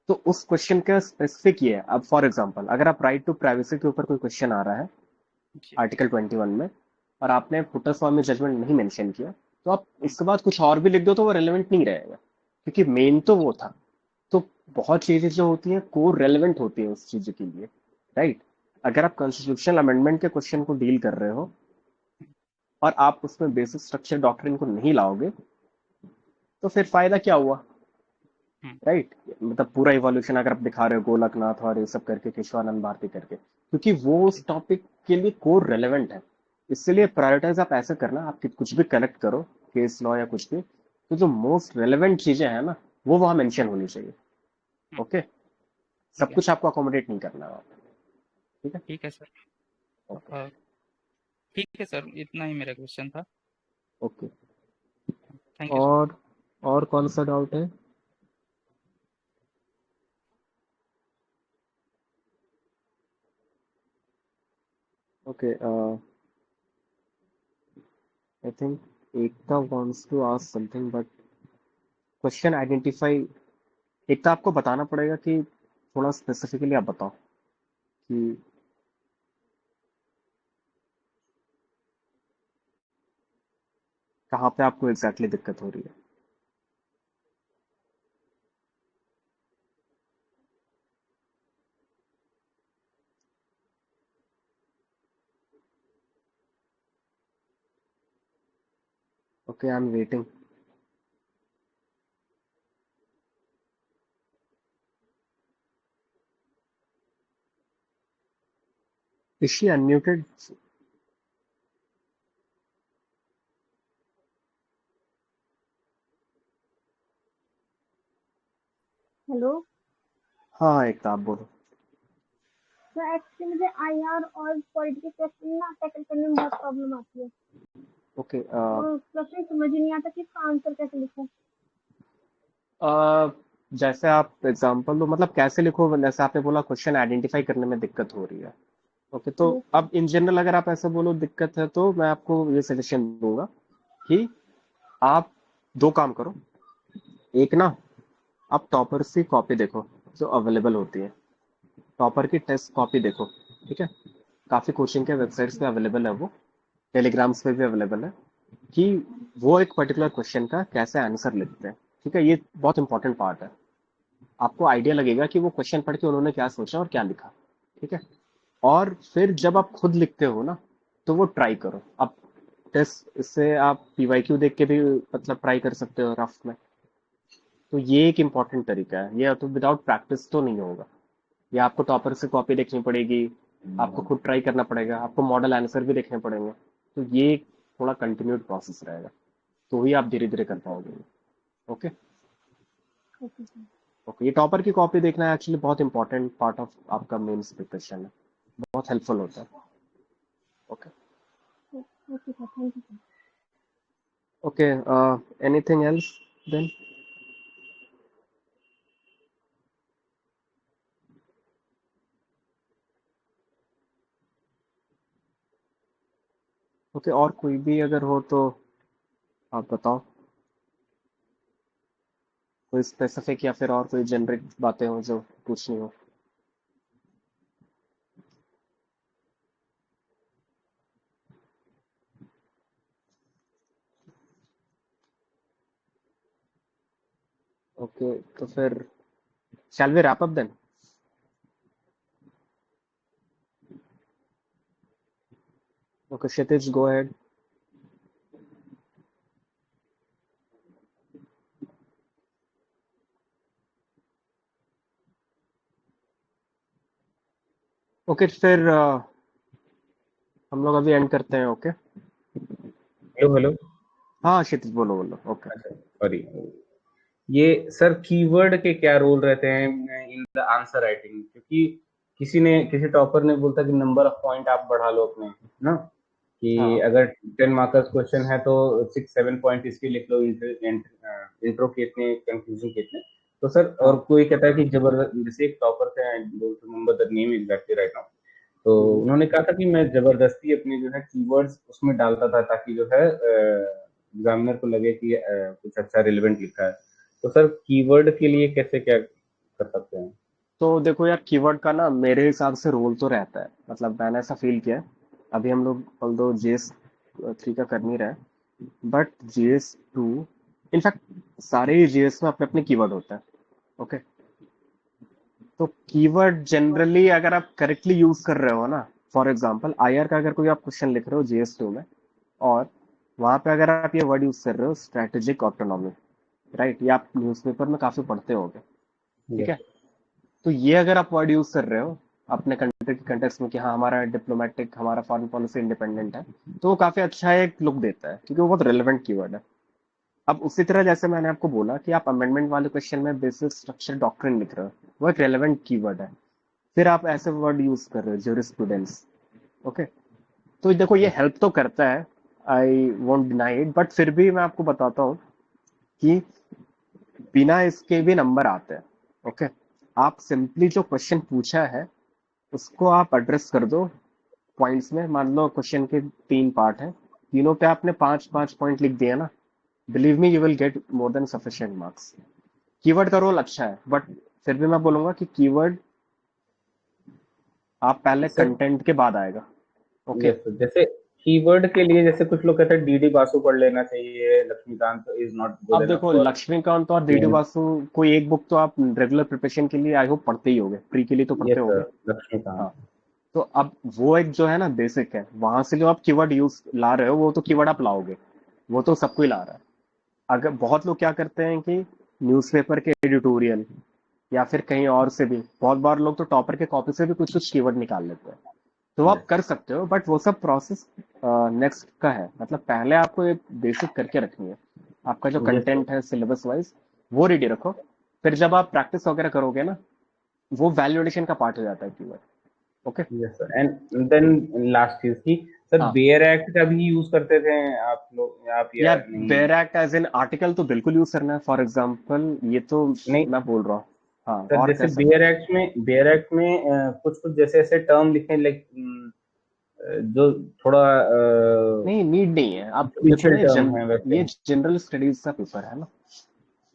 तो उस क्वेश्चन का स्पेसिफिक ये है। अब फॉर एग्जाम्पल अगर आप राइट टू प्राइवेसी के ऊपर कोई क्वेश्चन आ रहा है जी आर्टिकल 21 में, और आपने फुटर फॉर्म में जजमेंट नहीं मेंशन किया, तो आप हम्म, उसके बाद कुछ और भी लिख दो तो वो रेलेवेंट नहीं रहेगा, क्योंकि मेन तो वो था। तो बहुत चीजें जो होती हैं कोर रेलेवेंट होती है उस चीज के लिए, राइट। अगर आप कॉन्स्टिट्यूशनल अमेंडमेंट के क्वेश्चन को डील कर रहे हो और आप उसमें बेसिक स्ट्रक्चर डॉक्ट्रिन को नहीं लाओगे, तो फिर फायदा क्या हुआ, हम्म, राइट। मतलब पूरा इवोल्यूशन अगर आप दिखा रहे हो गोलकनाथ और ये सब करके, केशवानंद भारती करके, क्योंकि वो उस जी टॉपिक के लिए कोर रेलेवेंट है। इसलिए प्रायोरिटाइज आप ऐसे करना, आप कुछ भी कनेक्ट करो, केस लॉ या कुछ भी, तो जो मोस्ट रेलेवेंट चीजें हैं ना, वो वहां मेंशन होनी चाहिए। हम्म, ओके, ठीक सब है। कुछ आपको अकोमोडेट नहीं करना है वहाँ पे। ठीक है, ठीक है सर। ओके अ, ठीक है सर, इतना ही मेरा क्वेश्चन था। ओके। Thank you sir. और कौन सा डाउट है? Okay, I think Ekta wants to ask something, but question identify, एक तो आपको बताना पड़ेगा कि थोड़ा स्पेसिफिकली आप बताओ कि कहाँ पे आपको एग्जैक्टली दिक्कत हो रही है। Okay, I am waiting. Is she unmuted? Hello हाँ, एकता आप बोलो। सर, एक्चुअली मुझे आईआर और पॉलिटिकल क्वेश्चन ना टैकल करने में बहुत प्रॉब्लम आती है। ओके, वो क्वेश्चन समझ ही नहीं आता कि इसका आंसर कैसे लिखूं। जैसे आप एग्जांपल दो, मतलब कैसे लिखो, जैसे आपने बोला क्वेश्चन आइडेंटिफाई करने में दिक्कत हो रही है। ओके, तो यस सर। अब इन जनरल अगर आप ऐसा बोलो दिक्कत है, तो मैं आपको ये सजेशन दूंगा कि आप दो काम करो। एक ना, आप टॉपर की कॉपी देखो जो अवेलेबल होती है, टॉपर की टेस्ट कॉपी देखो। ठीक है, काफी कोचिंग के वेबसाइट्स पे अवेलेबल है वो, टेलीग्राम्स पे भी अवेलेबल है, कि वो एक पर्टिकुलर क्वेश्चन का कैसे आंसर लिखते हैं। ठीक है, ये बहुत इंपॉर्टेंट पार्ट है। आपको आइडिया लगेगा कि वो क्वेश्चन पढ़ के उन्होंने क्या सोचा और क्या लिखा। ठीक है, और फिर जब आप खुद लिखते हो ना, तो वो ट्राई करो। अब टेस्ट, इससे आप पीवाईक्यू देख के भी मतलब ट्राई कर सकते हो रफ में। तो ये एक इम्पॉर्टेंट तरीका है, ये तो विदाउट प्रैक्टिस तो नहीं होगा। ये आपको टॉपर से कॉपी देखनी पड़ेगी, आपको खुद ट्राई करना पड़ेगा, आपको मॉडल आंसर भी देखने पड़ेंगे। तो ये थोड़ा कंटिन्यूड प्रोसेस रहेगा। तो ही आप धीरे धीरे कर पाओगे। Okay okay sir. ओके, ये टॉपर की कॉपी देखना है एक्चुअली बहुत इंपॉर्टेंट पार्ट ऑफ आपका मेंस प्रिपरेशन है, बहुत हेल्पफुल होता है। Okay okay sir, thank you sir. Okay, anything else then? Okay, और कोई भी अगर हो तो आप बताओ, कोई स्पेसिफिक या फिर और कोई जेनरिक बातें हो जो पूछनी हो। ओके, तो फिर shall we wrap up then? Okay, Kshitij, go ahead. Okay, फिर हम लोग अभी एंड करते हैं। Okay, hello hello. हाँ क्षितिज, बोलो बोलो। ओके, अच्छा सॉरी, ये सर कीवर्ड के क्या रोल रहते हैं इन द आंसर राइटिंग? क्योंकि किसी टॉपर ने बोलता कि नंबर ऑफ पॉइंट आप बढ़ा लो अपने, ना, कि हाँ अगर 10 मार्कर्स क्वेश्चन है तो 6-7 पॉइंट इसके लिख लो, इंट्रो के इतने, कंक्लूजन के इतने। तो सर, और हाँ। कोई कहता है कि जबरदस्त, जैसे एक टॉपर थे, I don't remember the name exactly right now, तो हम्म। उन्होंने कहा था कि मैं जबरदस्ती अपने जो है कीवर्ड्स उसमें डालता था ताकि जो है एग्जामिनर को लगे कि कुछ अच्छा रिलेवेंट लिखा है। तो सर कीवर्ड के लिए कैसे क्या कर सकते हैं? तो देखो यार, कीवर्ड का ना मेरे हिसाब से रोल तो रहता है, मतलब मैंने ऐसा फील किया है। अभी हम लोग ऑल्दो GS 3 का कर नहीं रहे, बट GS 2, इनफैक्ट सारे ही GS में अपने अपने कीवर्ड होता है। ओके, तो कीवर्ड जनरली अगर आप करेक्टली यूज कर रहे हो ना, फॉर एग्जांपल IR का अगर कोई आप क्वेश्चन लिख रहे हो GS 2 में, और वहां पे अगर आप ये वर्ड यूज कर रहे हो स्ट्रेटेजिक ऑटोनॉमी, राइट, ये आप न्यूज़पेपर में काफी पढ़ते होगे, ठीक यस है? तो ये अगर आप वर्ड यूज कर रहे हो अपने कंट्री के कंटेक्स्ट में कि हाँ हमारा डिप्लोमेटिक, हमारा फॉरेन पॉलिसी इंडिपेंडेंट है, तो वो काफी अच्छा एक लुक देता है क्योंकि वो बहुत रेलेवेंट कीवर्ड है। अब उसी तरह जैसे मैंने आपको बोला कि आप अमेंडमेंट वाले क्वेश्चन में बेसिक स्ट्रक्चर डॉक्ट्रिन लिख रहे हो, वो एक रेलेवेंट कीवर्ड है। फिर आप ऐसे वर्ड यूज कर रहे हो ज्यूरिस्प्रूडेंस। ओके, तो देखो ये हेल्प तो करता है, I won't deny it, but फिर भी मैं आपको बताता हूँ कि बिना इसके भी नंबर आते हैं। ओके, आप सिंपली जो क्वेश्चन पूछा है उसको आप एड्रेस कर दो पॉइंट्स में। मान लो क्वेश्चन के 3 पार्ट हैं, तीनों पे आपने 5-5 पॉइंट लिख दिया ना, believe me you will get more than sufficient marks. Keyword का रोल अच्छा है, बट फिर भी मैं बोलूंगा कि कीवर्ड आप पहले सर, कंटेंट के बाद आएगा। ओके, यस सर, जैसे कीवर्ड के लिए जैसे कुछ लोग कहते हैं डीडी बासु पढ़ लेना चाहिए, लक्ष्मीकांत इज नॉट गुड अब एनफ देखो फॉर लक्ष्मीकांत और DD वासु, कोई एक बुक तो आप रेगुलर प्रिपरेशन के लिए आई होप पढ़ते ही होगे, प्री के लिए तो यस पढ़ते होगे। सर, लक्ष्मीकांत। हाँ, तो अब वो एक जो है ना बेसिक है, वहां से जो आप कीवर्ड यूज ला रहे हो वो तो कीवर्ड आप लाओगे, वो तो सबको ही ला रहा है। अगर बहुत लोग क्या करते हैं कि न्यूज़पेपर के एडिटोरियल या फिर कहीं और से भी, बहुत बार लोग तो टॉपर के कॉपी से भी कुछ कुछ कीवर्ड निकाल लेते हैं, तो आप यस कर सकते हो, बट वो सब प्रोसेस नेक्स्ट का है। मतलब पहले आपको एक बेसिक करके रखनी है, आपका जो यस सर, कंटेंट है सिलेबस वाइज वो रेडी रखो। फिर जब आप प्रैक्टिस वगैरह करोगे ना, वो वैल्यूएशन का पार्ट हो जाता है keyword. Okay, yes sir. And then last चीज की, सर हाँ बेयर एक्ट का भी यूज करते थे आप लोग, आप या यार, नहीं? Bare act as an article तो बिल्कुल यूज करना है, फॉर एग्जाम्पल ये तो नहीं मैं बोल रहा हूँ। हाँ, सर, और जैसे कैसा? बेयर एक्ट में कुछ कुछ जैसे ऐसे टर्म लिखे, लाइक जो थोड़ा नहीं, नीड नहीं है। आप देखो ना, जुडिशियल टर्म है वैसे। ये जनरल स्टडीज का पेपर है ना,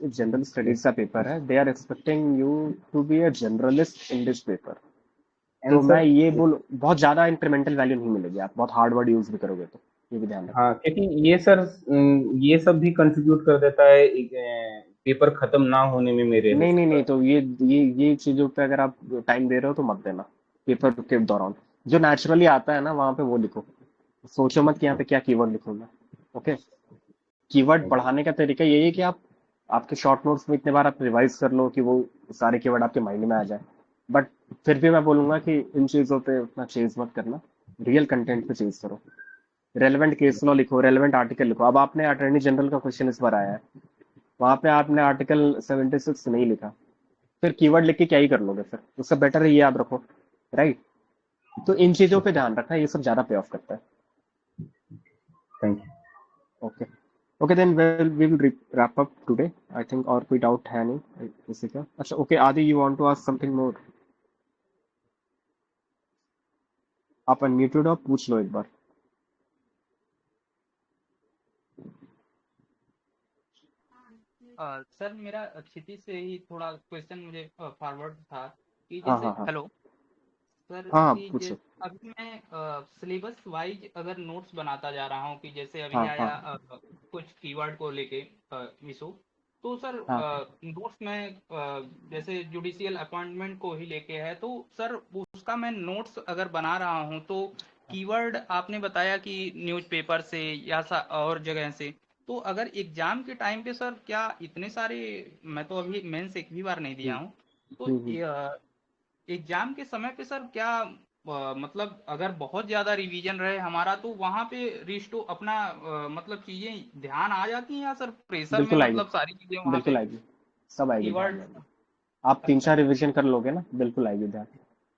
ये जनरल स्टडीज का पेपर है, they are expecting you to be a generalist in this paper. And तो मैं सर, ये बोल, बहुत ज्यादा इंक्रीमेंटल वैल्यू नहीं मिलेगी, आप बहुत हार्ड वर्ड यूज भी करोगे तो, ये भी ध्यान रखना। हाँ, क्योंकि ये सर, ये सब भी कंट्रीब्यूट कर देता है पेपर खत्म ना होने में मेरे नहीं नहीं नहीं, हिसाब तो ये चीजों पे अगर आप टाइम दे रहे हो तो मत देना पेपर के दौरान। जो नेचुरली आता है ना वहां पे वो लिखो, सोचो मत कि यहाँ पे क्या कीवर्ड लिखूंगा। ओके, कीवर्ड से। बढ़ाने का तरीका यही है कि आप आपके शॉर्ट नोट्स में इतने बार आप रिवाइज कर लो कि वो सारे कीवर्ड आपके माइंड में आ जाए। बट फिर भी मैं बोलूंगा कि इन चीजों पे उतना चेज मत करना, रियल कंटेंट पे चेज करो। रेलेवेंट केस लॉ लिखो, रेलेवेंट आर्टिकल लिखो। अब आपने अटॉर्नी जनरल का क्वेश्चन इस बार आया है, वहां पे आपने आर्टिकल 76 नहीं लिखा, फिर कीवर्ड लिख के क्या ही कर लोगे? फिर उससे बेटर है ये याद रखो, राइट? तो इन चीजों पे ध्यान रखना, ये सब ज्यादा पे ऑफ करता है। Thank you. Okay okay, then we will wrap up today I think. और कोई डाउट है नहीं इसी का? अच्छा okay, Adi you want to ask something more? आप अनम्यूटेड हो, पूछ लो एक बार। सर मेरा क्षिति से ही थोड़ा क्वेश्चन मुझे फॉरवर्ड था कि हाँ जैसे हाँ हाँ हेलो सर हाँ, कि पूछो। जैसे अभी मैं सिलेबस वाइज अगर नोट्स बनाता जा रहा हूँ कि जैसे अभी हाँ आया हाँ कुछ कीवर्ड को लेके इशू, तो सर हाँ नोट्स में जैसे जुडिशियल अपॉइंटमेंट को ही लेके है, तो सर उसका मैं नोट्स अगर बना रहा हूँ तो कीवर्ड आपने बताया कि न्यूज़पेपर से या और जगह से, तो अगर एग्जाम के टाइम पे सर क्या इतने सारे, मैं तो अभी मेंस एक भी बार नहीं दिया हम्म, हूँ, तो हम्म। एग्जाम के समय पे सर क्या मतलब अगर बहुत ज्यादा रिवीजन रहे हमारा तो वहां पे रिस्टो अपना मतलब चीजें ध्यान आ जाती हैं, या सर प्रेशर में बिल्कुल आएगी, मतलब सारी चीजें वहां बिल्कुल पे आएगी, सब आएगी ध्यान कीवर्ड। में। आप तीन अच्छा चार अच्छा। रिवीजन कर लोगे ना, बिल्कुल आएगी ध्यान।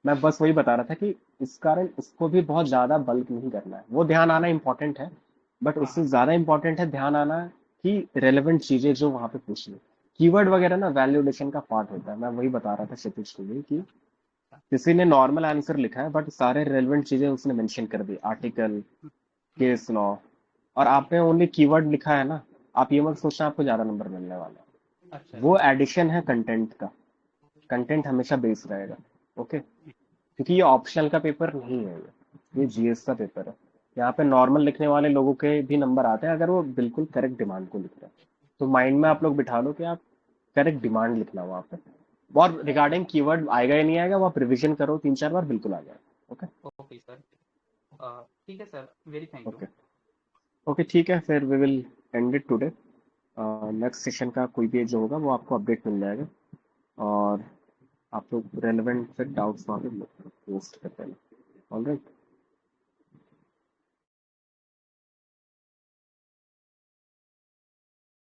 मैं बस वही बता रहा था कि इस कारण इसको भी बहुत ज्यादा बल्क नहीं करना है। वो ध्यान आना इंपॉर्टेंट है, बट हाँ उससे हाँ। ज्यादा इंपॉर्टेंट है ध्यान आना कि रेलेवेंट चीजें जो वहां पे पूछ ली। कीवर्ड वगैरह ना वैल्यूडेशन का पार्ट होता है। मैं वही बता रहा था क्षितिज को भी कि किसी ने नॉर्मल आंसर लिखा है बट सारे रेलेवेंट चीजें उसने मेंशन कर दी, आर्टिकल, हम्म, केस लॉ, और आपने ओनली कीवर्ड लिखा है ना, आप ये मत सोचना आपको ज्यादा नंबर मिलने वाला है। अच्छा वो अच्छा। एडिशन है कंटेंट का, कंटेंट हमेशा बेस रहेगा। ओके, क्योंकि ये ऑप्शनल का पेपर नहीं है, ये जीएस का पेपर है। यहाँ पे नॉर्मल लिखने वाले लोगों के भी नंबर आते हैं अगर वो बिल्कुल करेक्ट डिमांड को लिख रहे हैं। तो माइंड में आप लोग बिठा लो कि आप करेक्ट डिमांड लिखना वहाँ पे। और रिगार्डिंग कीवर्ड आएगा या नहीं आएगा वो आप रिविजन करो 3-4 बार, बिल्कुल आ जाएगा। Okay okay sir. ठीक है sir, very thank you. Okay okay, ठीक है, फिर we will end it today. Next session का कोई भी जो होगा वो आपको अपडेट मिल जाएगा, और आप लोग रेलेवेंट फिर डाउट्स वहाँ पे पोस्ट कर देना। ऑलराइट।